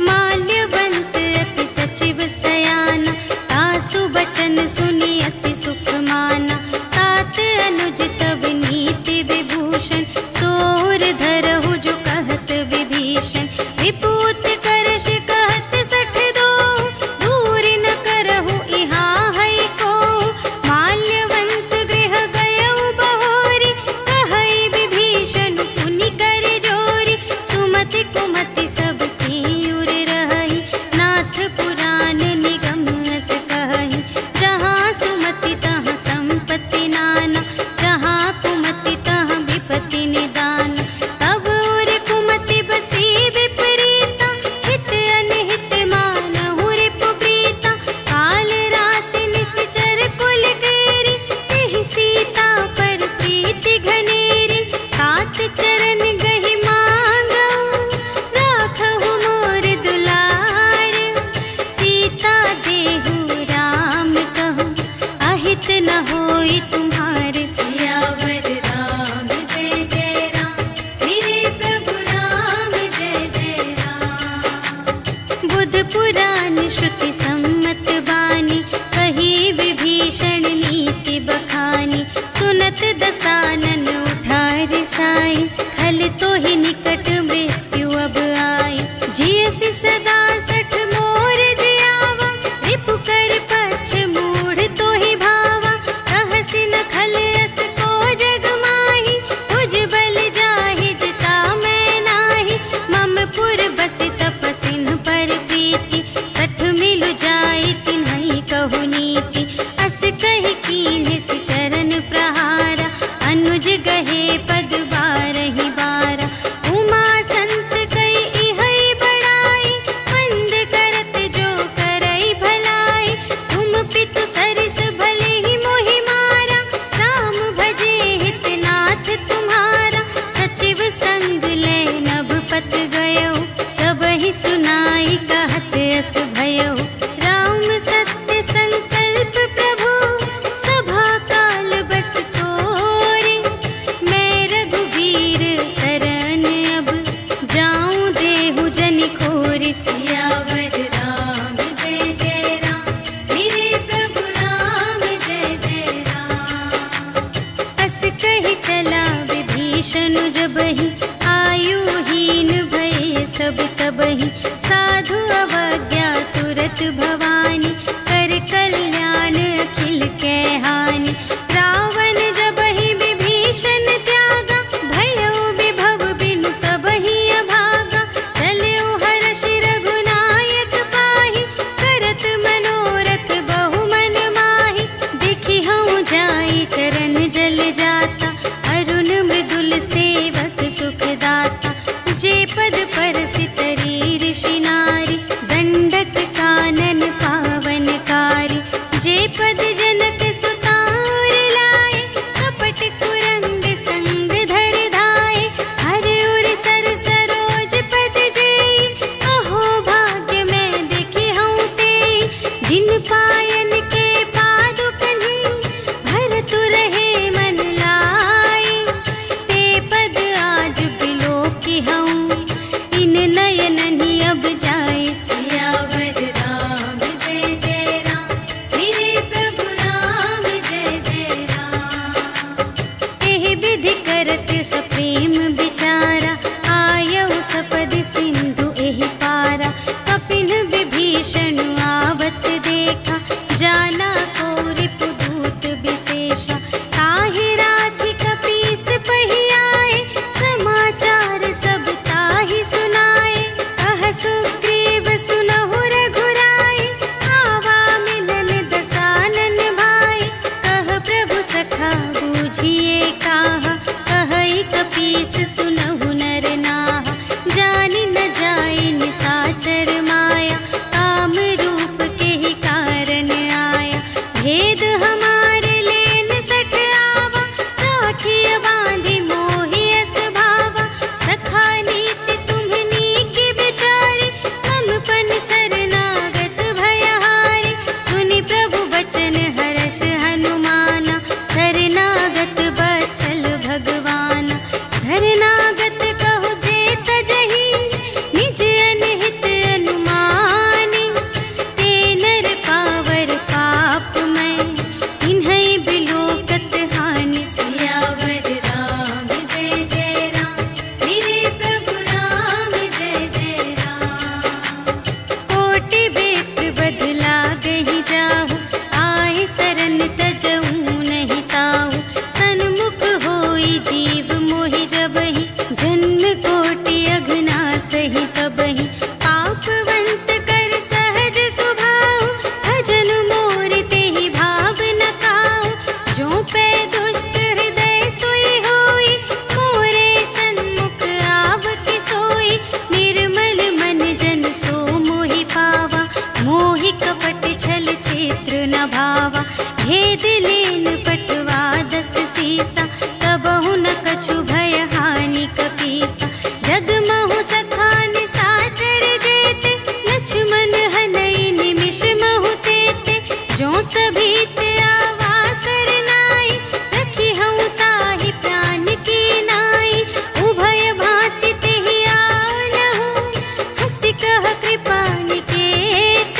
माल्यवंत अति सचिव सयाना, तासु बचन सुनि अति सुख माना। तात अनुज तब नीति विभूषण, सोर धरहु जो कहत विभीषण। विपूत करश कहत सठ दो, दूर न करहु इहाँ है को। माल्यवंत गृह गयउ बहोरी, कहई विभीषण पुनि कर जोरी। सुमति कुमति सब की उर रही, नाथ पुराण निगम अस कहई। जहाँ सुमति तहाँ संपत्ति नाना, जहाँ कुमति तहाँ विपत्ति निदान। तब उर कुमति बसी विपरीता, हित अनहित मानहु रिपु प्रीता। काल रात निश्चर कुल केरी, तेहि सीता पर प्रीति घनेरी। तात चरण गहि मांगऊ, राखहु मोर दुलार। सीता देहु राम कहूँ, अहित न होई तुम्हारे। सियावर राम जय जय राम, मेरे प्रभु राम जय जय राम। बुध पुराण श्रुति सम्मत बानी, कही विभीषण नीति बखानी। सुनत दसानन उठा रिसाई, खल तो ही निकट मृत्यु अब आई। जियसि सदा सठ मोर जियावा, रिपु कर पक्ष मूढ़ तो ही भावा। कहसि न खल अस को जग माही, तुझ बल जाहि जिता मैं नाही। मम पुर बसि तपसिन पर प्रीति, सठ मिलु जाई तिन्हई कहु नीति। अस कहि कीन्हिसि चरण प्रहारा, अनुज गहे पद बारहि बारा। उमा संत कई इहई बड़ाई, मंद करत जो करई भलाई। तुम पितु सरिस भले ही मोहि मारा, राम भजे हितनाथ तुम्हारा। सचिव संग ले नभ पत गयो, सबहि सुनाई कहत अस भयो। राम सत्य संकल्प प्रभु, सभा काल बस तोरे। मैं रघुबीर शरण अब, जाऊं देहु जनि खोरि। सियावर राम जय जय राम, मेरे प्रभु राम जय जय राम। अस कहि चला विभीषण जबहि, आयुहीन भये सब तबहि। साधु अवज्ञा तुरत भवानी, कर कल्याण अखिल के हानि। रावण जबहि विभीषण त्यागा, भयउ विभव बिनु तबहि अभागा। चलउ हर्षि रघुनायक पाहि, करत मनोरथ बहु मन माहि। देखि हऊँ जाई चरण जल जाता, अरुण मृदुल सेवक सुखदाता। जे पद परसि तरी ऋषि नारी, दंडक कानन पा भावा। भेद लेन पटवा 10 सीसा, तबहु न कछु भय हानि कपीसा। जगमहु सखान साचर जेते, लक्ष्मण हनई निमिष महु तेते। जो सभी ते आवासर नाई, रखी हूँ ताहि प्राण की नाई। उभय भांति तेहि आनहु, हंसि कह कृपा निकेत।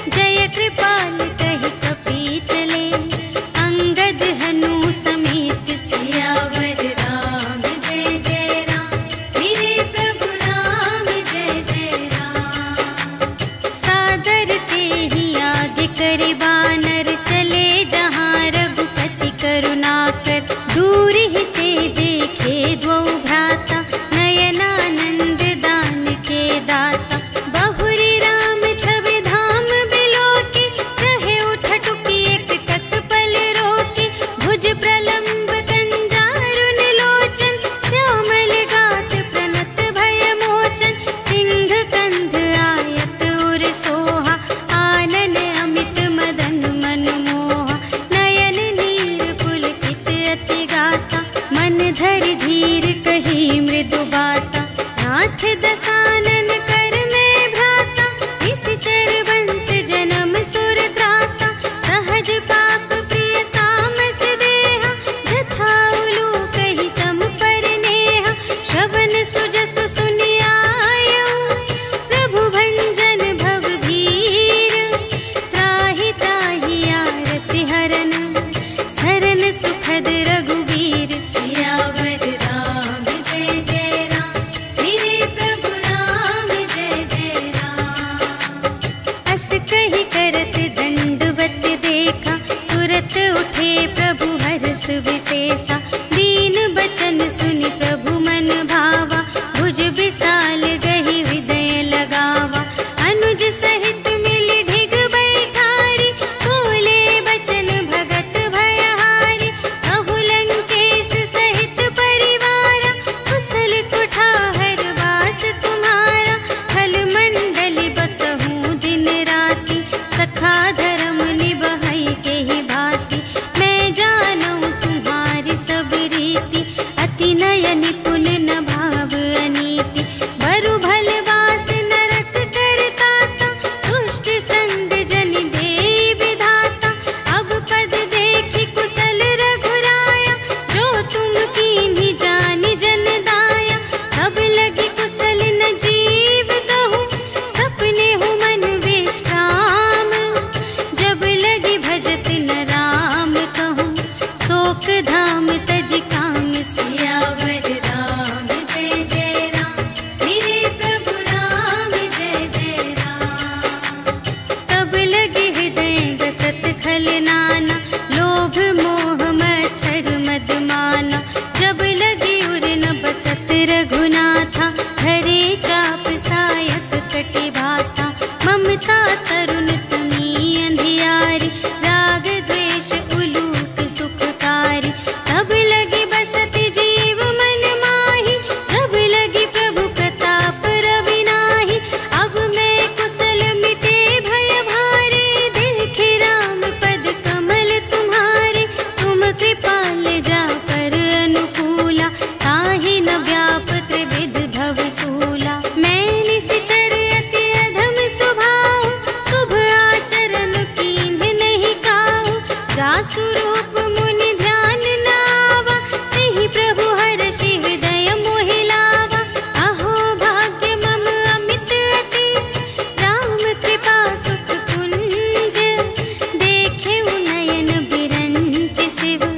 जय कृपाल कहि कपि चले, अंगद हनु समेत। सियावर राम जय जय राम, मेरे प्रभु राम जय जय राम। सादर तेहि आगे करि बानर, चले जहाँ रघुपति करुणाकर। दूर ही ते देखे द्वौ भ्राता, नयनानंद दान के दाता। बहुरी राम छवि धाम बिलोकी, कहे उठटुकी एक तत्पल रोकी। भुज प्रलंब कंजारुन लोचन, श्यामल गात प्रणत भय मोचन। सिंह कंध आयत उर सोहा, आनन अमित मदन मनमोहा। नयन नीर पुलकित अति गाता, मन धरि धीर कही मृदु बाता। नाथ दसानन कर में भ्राता, निश्चर वंश जन्म सुर त्राता। सहज पाप प्रिय तामस देहा, जथा उलूक ही तम पर नेहा। श्रवण सुजसु सुनि आयऊ, प्रभु भंजन भव भीर। त्राहि त्राहि आरति हरन, सरन सुखद रघुवीर। सियावर राम जय जय राम, मेरे प्रभु राम जय जय राम। अस कहि करत दंडवत देखा, तुरत उठे प्रभु हर्ष विशेषा। दीन बचन सुनि प्रभु मन भावा, भुज विशाल गहि हृदय लगावा। अनुज सहित मिलि ढिग बैठारी, बोले बचन भगत भयहारी। कहु लंकेश सहित परिवारा, कुशल कुठार वास तुम्हारा। खल मंडल बसहु दिन राति, सखा धर्म निबहै केहि भांति। मैं जानूं तुम्हारी सब रीति, अति नय निपुण न भाव अनीति। बरु भल वास नरक करताता, दुष्ट संग जन देई विधाता। अब पद देखि कुशल रघुराया, जो तुम कीन्ही जानि जन दाया। तब लगी कुशल न जीव कहूँ, सपने हूँ मन विश्राम। जब लगी भजत न राम कहूँ, शोक धाम तज काम। सियावर राम जय जय राम, मेरे प्रभु राम जय जय राम। तब लगे हृदय गसत खल नाना, लोभ मोह मच्छर मद माना। जब लगी उर न बसत रघुनाथा, धरे चाप सायक कटि भाता। ममता तरुण तमी अंधियारी, राग द्वेष उलूक सुखकारी। तब लगी बसत जीव मन माही, जब लगी प्रभु प्रताप रवि नाही। अब मैं कुशल मिटे भय भारे, देखे राम पद कमल तुम्हारे। तुम कृपाल जा पर अनुकूला, ताहि न व्याप त्रिविध भव सूला। मैं निश्चर अति अधम स्वभाव, शुभ आचरण कीन्ह नहीं काहू। जासु रूप मुनि ध्यान न आवा, तेहि प्रभु हर्षि हृदय मोहि लावा। अहो भाग्य मम अमित अति, राम कृपा सुख कुंज। देखे नयन बिरंच शिव,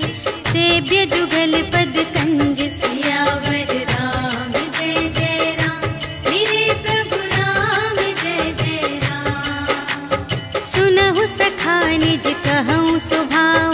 सेव्य जुगल पद कंज। सियावर राम जय जय राम, मेरे प्रभु राम जय जय राम। सुनहु सखा निज कहूँ स्वभाव,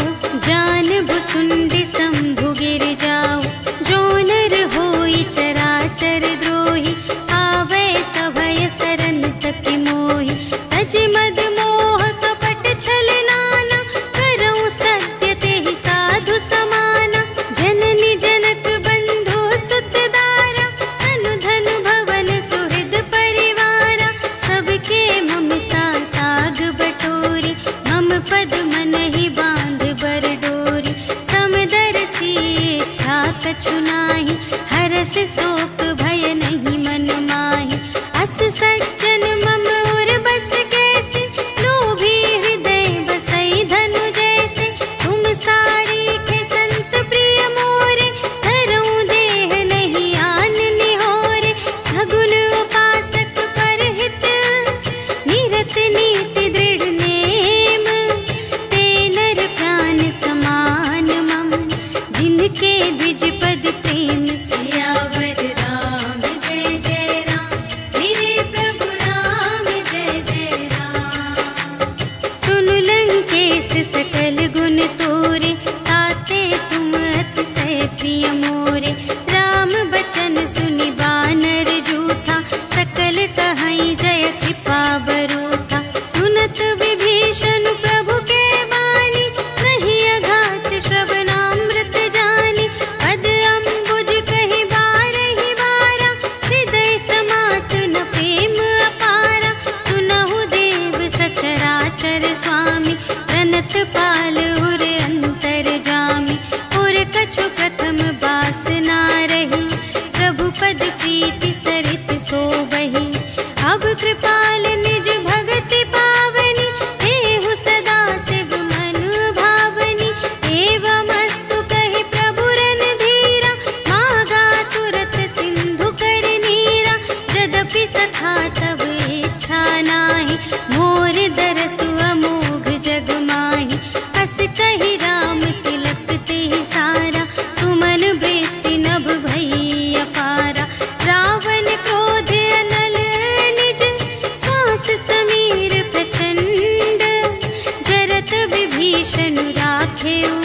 विभीषण राखेऊ,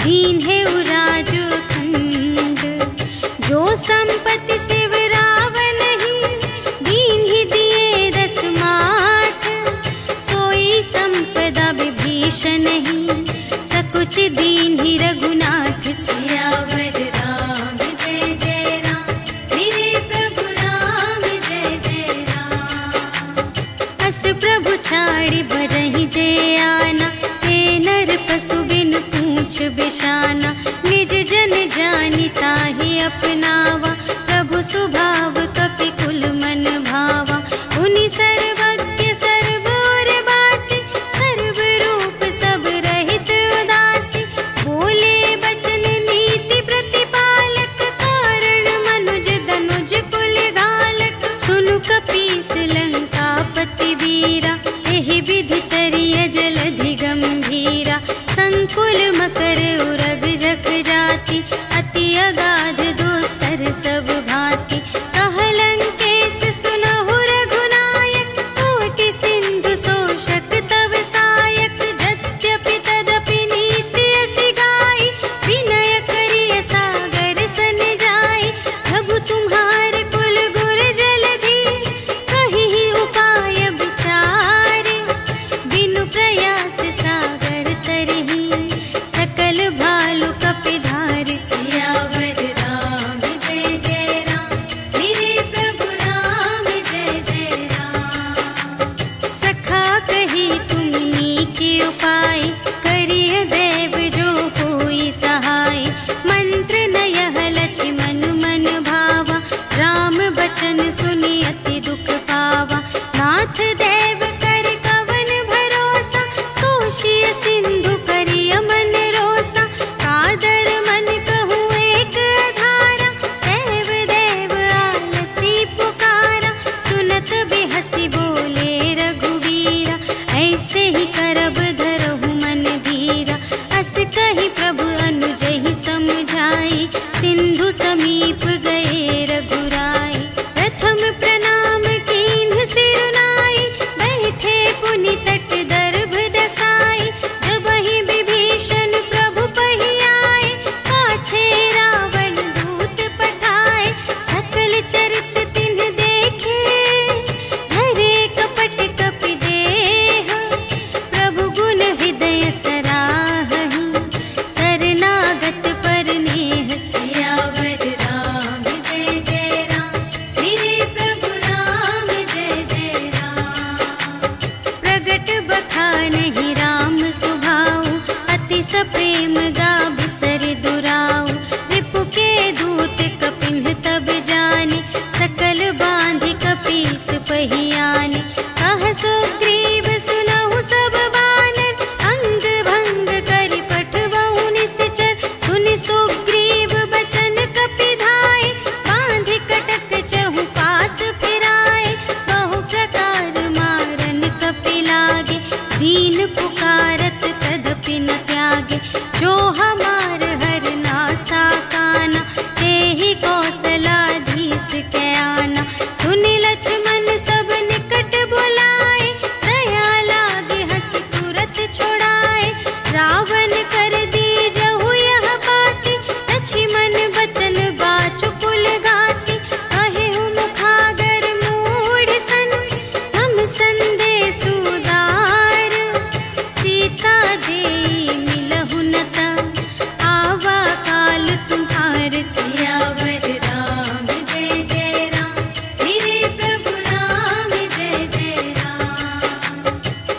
दीन है राज अखंड। जो संपत्ति शिव रावण ही, दीन ही दिए 10 माठ। सोई संपदा विभीषण ही, सकुच दीन ही रघुनाथ। सियावर राम जय जय राम, मेरे प्रभु राम जय जय राम। अस प्रभु छाड़ी भरहि जय आना, ते नर पशु बिनु पूछ बिशाना। निज जन जानि ताहि अपनावा, प्रभु स्वभाव कपि कुल मन भावा। उनि सर्वज्ञ सर्व और वासी, सर्व रूप सब रहित उदासी। बोले बचन नीति प्रतिपालक, कारण मनुज धनुज कुल घालक। सुनु कपीस लंकापति वीरा, एहि विधि तरिय जलधि गंभीरा। संकुल मकर उरग जग जाति, अति अगाध दोस्तर सब भांति। कहलंकेश सुनहु रघुनायक, कोटि सिंधु शोषक तव सायक। यद्यपि तदपि नीति असि गाई, विनय करिय सागर सन जाई। प्रभु तुम्हारे कुल गुर जलधि, कहिहि उपाय विचारे। बिनु प्रयास सागर तरहि, सकल भालु कपिधारि। सियावर राम जय जय राम, मेरे प्रभु राम जय जय राम। सखा कही तुमनी के उपाय, करिय देव जो कोई सहाय। मंत्र न यह लक्ष्मण मन भावा, राम बचन सुनि अति दुख पावा। नाथ देव कर कवन भरोसा, सोषिय सिंधु करिय मन रोसा। कादर मन कहूँ एक अधारा, देव देव आलसी पुकारा। सुनत बिहसी बोले रघुवीरा, ऐसे ही करब धरहु मन धीरा। अस कही प्रभु अनुजहि समझाई, सिंधु समीप गए रघुराई। प्रथम प्रणाम कीन्ह सिरुनाई, बैठे पुनि तट दर्भ दसाई। जबहि विभीषण प्रभु पहि आए, पाछे रावण दूत पठाए। सकल चरित तिन्ह देखे, धरे कपट कपि देह। प्रभु गुण हृदय सराहहि, शरणागत पर नेह। सियावर राम जय जय राम, मेरे प्रभु राम जय जय राम। प्रगट बखानहि राम सुभाऊ, अति सप्रेम गा बिसर दुराऊ। रिपु के दूत कपिन्ह तब जाने, सकल बांधि कपीस पहि आने। कह सुग्रीव सुनहु सब बानर, अंग भंग करि पठबहु निश्चर। सुनि सुग्रीव बचन कपिधाय, बांधि कटक चहु पास फिराए। बहु प्रकार मारन कपि लागे, दीन पुकारत तदपि न त्यागे। जो हमार हर नासा काना, तेहि कौशलाधीश के आना। सुनि लक्ष्मण सब निकट बुलाए, दया लागे हँसि तुरत छुड़ाए। रावण कर दीजहु यह बाती, लक्ष्मण बचन बाचु कुल घाती। कहेहु मुखागर मूढ़ सन, हम संदेश उदार। सीता देई मिलहु न ता, आवा काल तुम्हार। सियावर राम जय जय राम, मेरे प्रभु राम जय जय राम।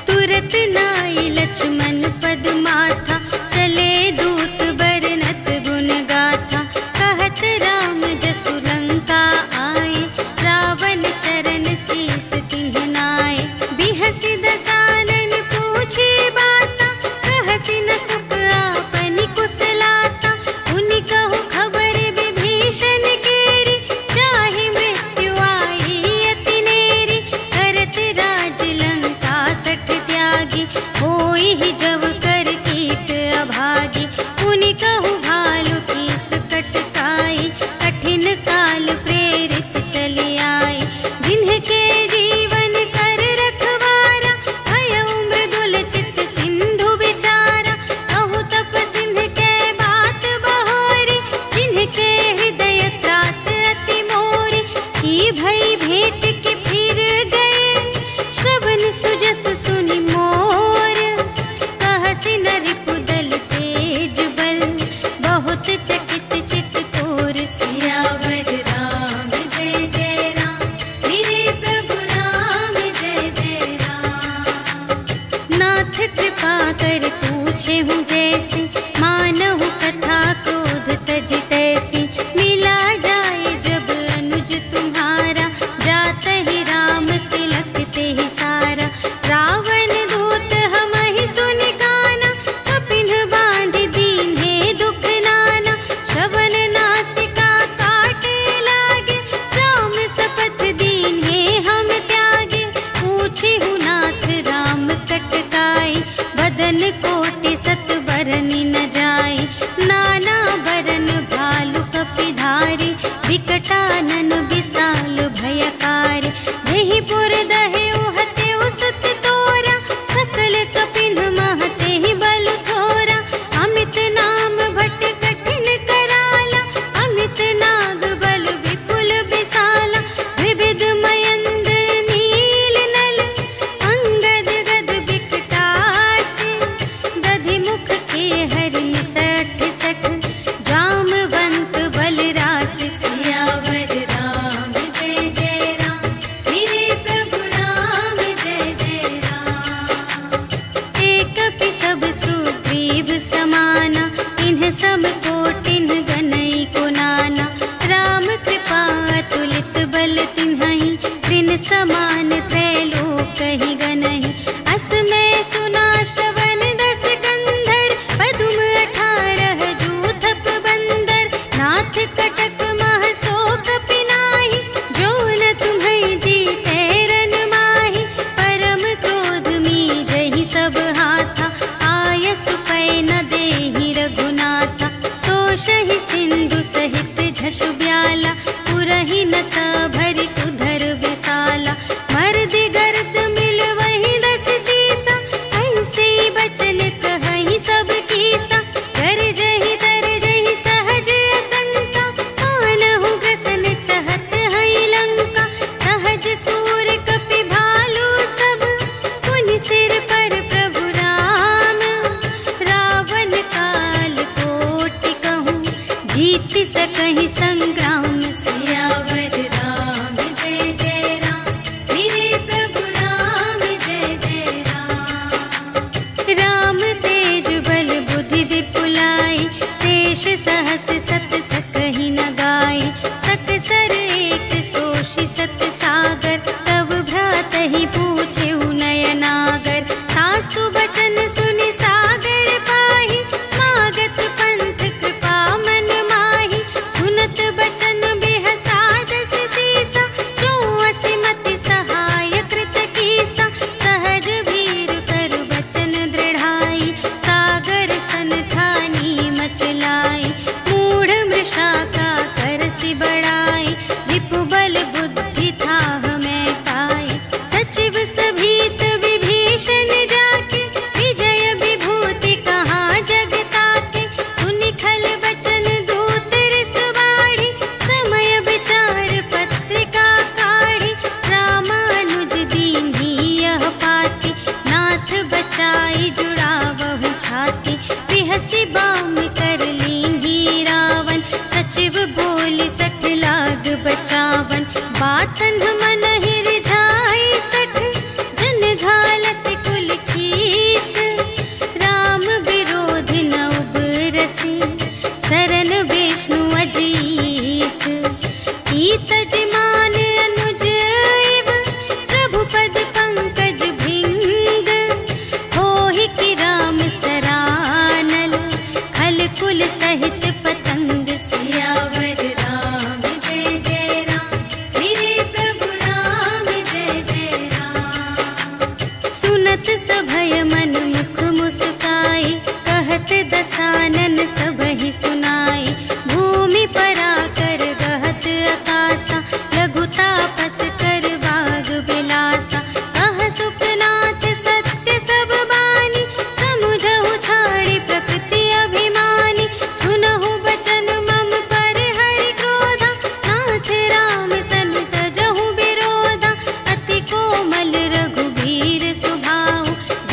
तुरत नाई लक्ष्मण पद माथा, चले दूत बरनत गुण गाथा। कहत राम जसु लंका आए, रावण चरण शीस तिन्ह नाए। बिहसि दसानन पूछे बाता, कहसि न सुख आपनि कुशलाता। उनि कहु खबर विभीषण केरी, चाहे मृत्यु आई अति नेरी। करत राज लंका सठ त्यागी, होई ही जब कर कीट अभागी। उनि कहु भालु कीस कटकाई, कठिन काल प्रेरित चली आई। जिन्ह के जीवन कर रखवारा, भयउ मृदुल चित सिंधु विचार। बरनी न जाए। नाना बरन भालु कपिधारी, विकटानन विशाल भयकारी। देहि पुर दहे उहते उसत तोरा, सकल कपिन महते ही बलु थोरा। अमित नाम भट कठिन कराला, अमित नाग बल विपुल विशाला। विविध मयंद्र नील नल, अंगद गद विकटासी। दधि मुख के हरि सठ सठ, जामवंत बलरास। सियावर राम जय जय राम, मेरे प्रभु राम जय जय राम। एक कपि सब सुग्रीव समाना, इन्ह सब कोटिन्ह गनई को नाना। राम कृपा अतुलित बल तिन्हहि, तिन समान त्रैलोकहि गनहि। अस मैं सुना श्रवण दस कंधर, पदुम 18 जूथप बंदर। नाथ कटक मह सो कपि नाहि, जो न तुम्हें जीते रन माहि। परम क्रोध मीजहि सब हाथा, आयसु पै न देहि रघुनाथा। सोषहि सिंधु सहित झषु ब्याला, पुरहि नत भरि उधर विशाला। मर्दि गर्द मिल वही 10 सीसा, ऐसे बचन कहहि सब कीसा। गरजहि तरजहि सहज असंका, मानहु ग्रसन चहत हई लंका। सहज सूर कपि भालु सब, पुनि सिर पर प्रभु राम। रावण काल कोटि कहूँ, जीत सकहि संग्राम। सियावर राम जय जय राम, मेरे प्रभु राम जय जय राम। राम तेज बल बुद्धि विपुलाई, शेष सहस सत सकहि न गाय। सकसर एक सोषि सत सागर, तब भ्रातहि पूछेउ नयनागर। सासु बचन सुनि सागर पाहि, मागत पंथ कृपा मन माहि। सुनत बचन बिहसा 10 सीसा, जो असिमति सहाय कृत कीसा। सहज भीर कर बचन दृढ़ाई, सागर सन ठानी मचलाई। मूढ़ मृषा का करसि बढ़ाई, रिपु बल बुद्धि थाह मैं पाई। सचिव सभीत विभीषण जाके, विजय विभूति कहाँ जग ताके। सुनि खल बचन दूत रिस बाढ़ी, समय विचार पत्रिका काढ़ी। रामानुज दीन्ही यह पाती, नाथ बचाई जुड़ावहु छाती। बिहसि बाम कर लीन्ही रावण, सचिव बोलि सठ लाग बचावन। बातन मन ही रिझाई 60, जन घालसि कुल कीस। राम विरोधि न उबरसि, सरन विष्णु अजीस। ईतज मान अनुज इव, प्रभु पद पंकज भिंग। होहि कि राम सरानल, खल कुल सहित पतंग। सियावर राम जय जय राम, मेरे प्रभु राम जय जय राम। सुनत सभय मन मुख मुस्काई, कहत दसानन सबहि सुनाई। भूमि पराकर गहत आकासा, लघु तापस कर बाग बिलासा। कह सुखनाथ सत्य सब बानी, समुझहु छाड़ी प्रकृति अभिमानी। सुनहु बचन मम पर हरि क्रोधा, नाथ राम सन तजहु विरोधा। अति कोमल रघुबीर सुभाऊ,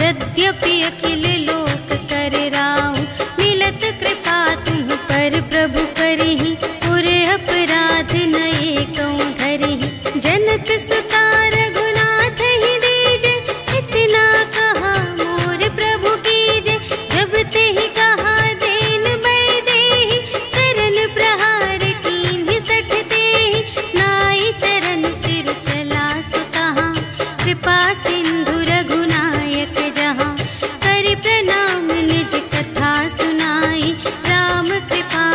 यद्यपि अखिल लोक कर राऊ। मिलत कृपा तुम पर प्रभु करिहि, पुर अपराध न एकौ धरिहि। जनक सुता रघुनाथ ही दीजे, इतना कहा मोर प्रभु कीजे। जब तेहि कहा देन बै देहि, चरण प्रहार कीन्हि 60 तेहि। नाई चरण सिर चला सुतहाँ, कृपा सिंधु रघुनायक जहाँ। करि प्रणाम निज कथा सुनाई, राम कृपा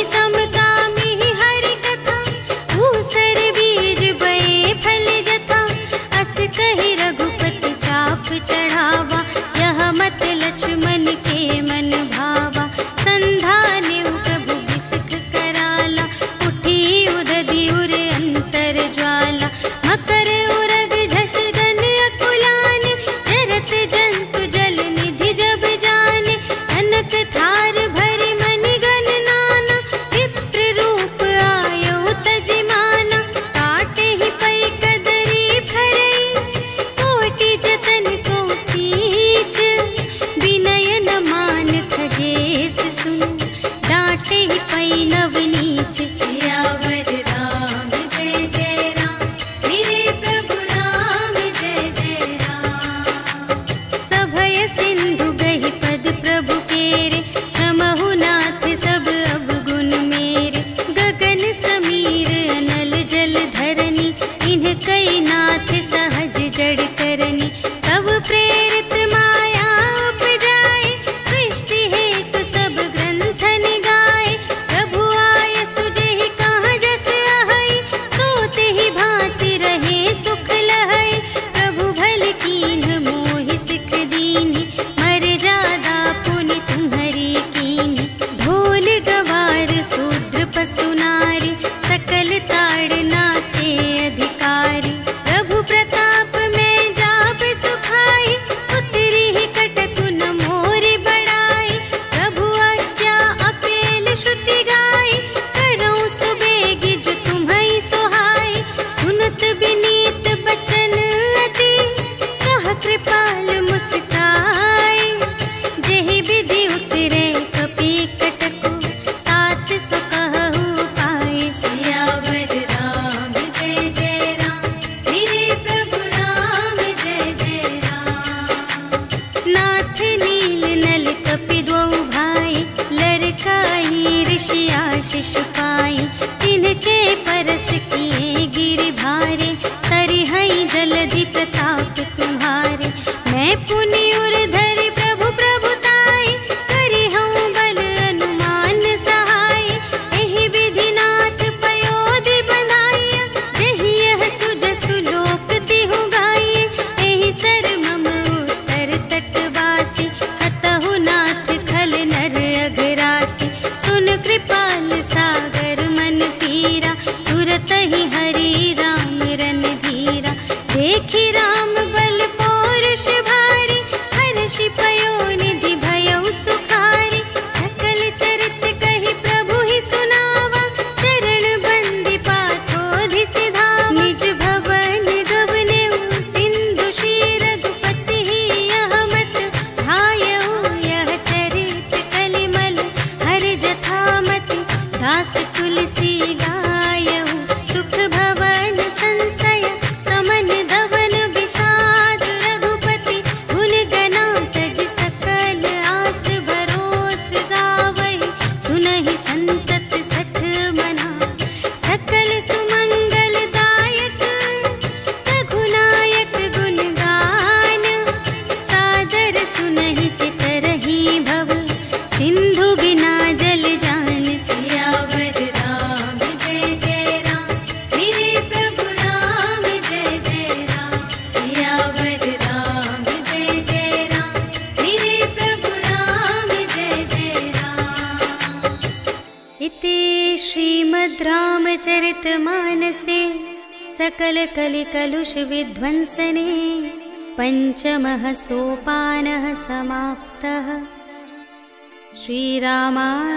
समकामी हरि कथा, ऊसर बीज बये फल जथा। अस कहि रघुपति चाप चढ़ावा, यह मत लक्ष्मण के मन भावा। संधाने प्रभु बिसक कराला, उठी उदधि उर अंतर ज्वाला। मकर उरग झष गन अकुलाने, जरत जंतु जल निधि जब जाने। अनक थार भरि मनि गण नाना, विप्र रूप आयो तजिमाना। काटे ही पै कदरी भरई, कोटि जतन को सींच। विनय न मान खगेश सुन, डांटे ही पै नवनीच। सियावर राम जय जय राम, मेरे प्रभु राम जय जय राम। सभय सिंधु गहि पद प्रभु केरे, क्षमहु नाथ सब अवगुण मेरे। गगन समीर अनल जल धरनी, इन्ह कई नाथ सहज जड़ करनी। तब प्रेरित माया उपजाए, सृष्टि हेतु सब ग्रंथ निगाए। प्रभु आय सुजेहि कहाँ जस आहई, सोते ही भांति रहे सुख लहई। प्रभु भल कीन्ह मोहि सिख दीन्हि, मर्यादा पुनि तुम्हरी कीन्हि। ढोल गवार शूद्र पशु नारी, सकल ताड़ना के अधिकारी। प्रभु प्रताप में जाप सुखाई, उतरी ही कटकु न मोरि बड़ाई। प्रभु आज्ञा अपेल श्रुति गाई, करऊं सुबेगी जो तुम्हई सोहाई। सुनत बिनीत बचन अति, कह कृपाल मुस्काई। जेहि विधि उतरे कपि कटकु, तात सो कहु पाई। सियावर राम जय जय राम, मेरे प्रभु राम जय जय राम। नाथ नील नल कपि द्वौ भाई, लरकाई ऋषि आशीष पाई। तिनके परस किए गिरि भारे, तरिहई जलधि प्रताप तुम्हारे। मैं पुनि उर धरि प्रभु प्रभुताई, करिहऊँ बल अनुमान सहाय। एहि विधि नाथ पयोधि बंधाइया, जहि यह सुजसु लोक तिहु गाइए। एहि सर मम उत्तर तटवासी, हतहु नाथ खल नर अघरासी। सुन कृपाल सागर मन पीरा, तुरत ही हरि राम रन धीरा। देखि राम बल पौरुष भारी, हर्षि पयो निधि भयउ सुखारी। सकल चरित कहि प्रभु ही सुनावा, चरण बंदी पाथोधि सिधावा। निज भवन गवनेउ सिंधु श्री रघुपति ही, यह मत ढायऊ यह चरित कलिमल। हर जथामति दास तुलसी गायऊ, सुख भवन संशय समन धवन विषाद। रघुपति गुण गना तज सकल आस भरोस गावई। सुनहि संतत सठ मना, सकल सुमंगल दायक। रघुनायक गुण गान, सादर सुनहि तितरहि भव। सिंधु बिना जल जान, सियावर राम जय जय राम, मेरे प्रभु राम जय जय राम। सियावर राम जय जय राम, मेरे प्रभु राम जय जय राम। इति श्रीमद् रामचरितमानसे सकल कलि कलुष विध्वंसने, पंचमः सोपानः समाप्तः। श्रीरामार्पणमस्तु।